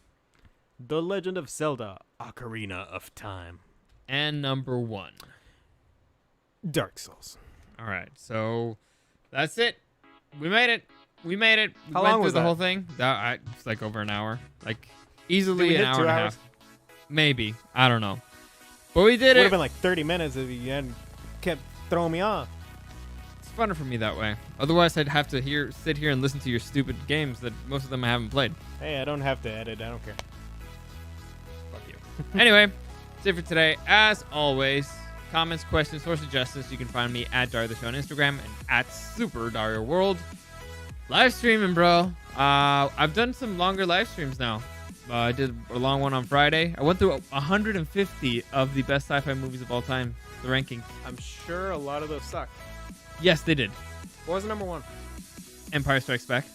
The Legend of Zelda Ocarina of Time. And number 1. Dark Souls. All right. So that's it. We made it. We went How long through was the that? whole thing. It's like over an hour. Like Did easily we an hit hour 2 and a hours? half. Maybe. I don't know. But we did Would it. have been like 30 minutes if you hadn't kept throwing me off. It's funner for me that way. Otherwise, I'd have to sit here and listen to your stupid games that most of them I haven't played. Hey, I don't have to edit. I don't care. Fuck you. Anyway, that's it for today. As always, comments, questions, or suggestions, you can find me at Dario the Show on Instagram and at Super Dario World. Live streaming, bro. I've done some longer live streams now. I did a long one on Friday. I went through 150 of the best sci-fi movies of all time, the ranking. I'm sure a lot of those suck. Yes, they did. What was number 1? Empire Strikes Back,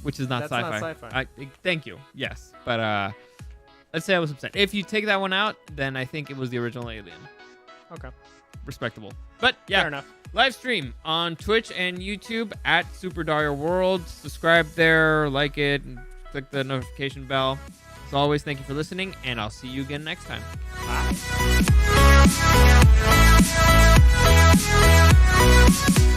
which is not That's sci-fi. not sci-fi. Thank you. Yes, but let's say I was upset. If you take that one out, then I think it was the original Alien. Okay. Respectable. But yeah, Fair enough. live stream on Twitch and YouTube at Super Dario World. Subscribe there, like it, and click the notification bell. As always, thank you for listening, and I'll see you again next time. Bye.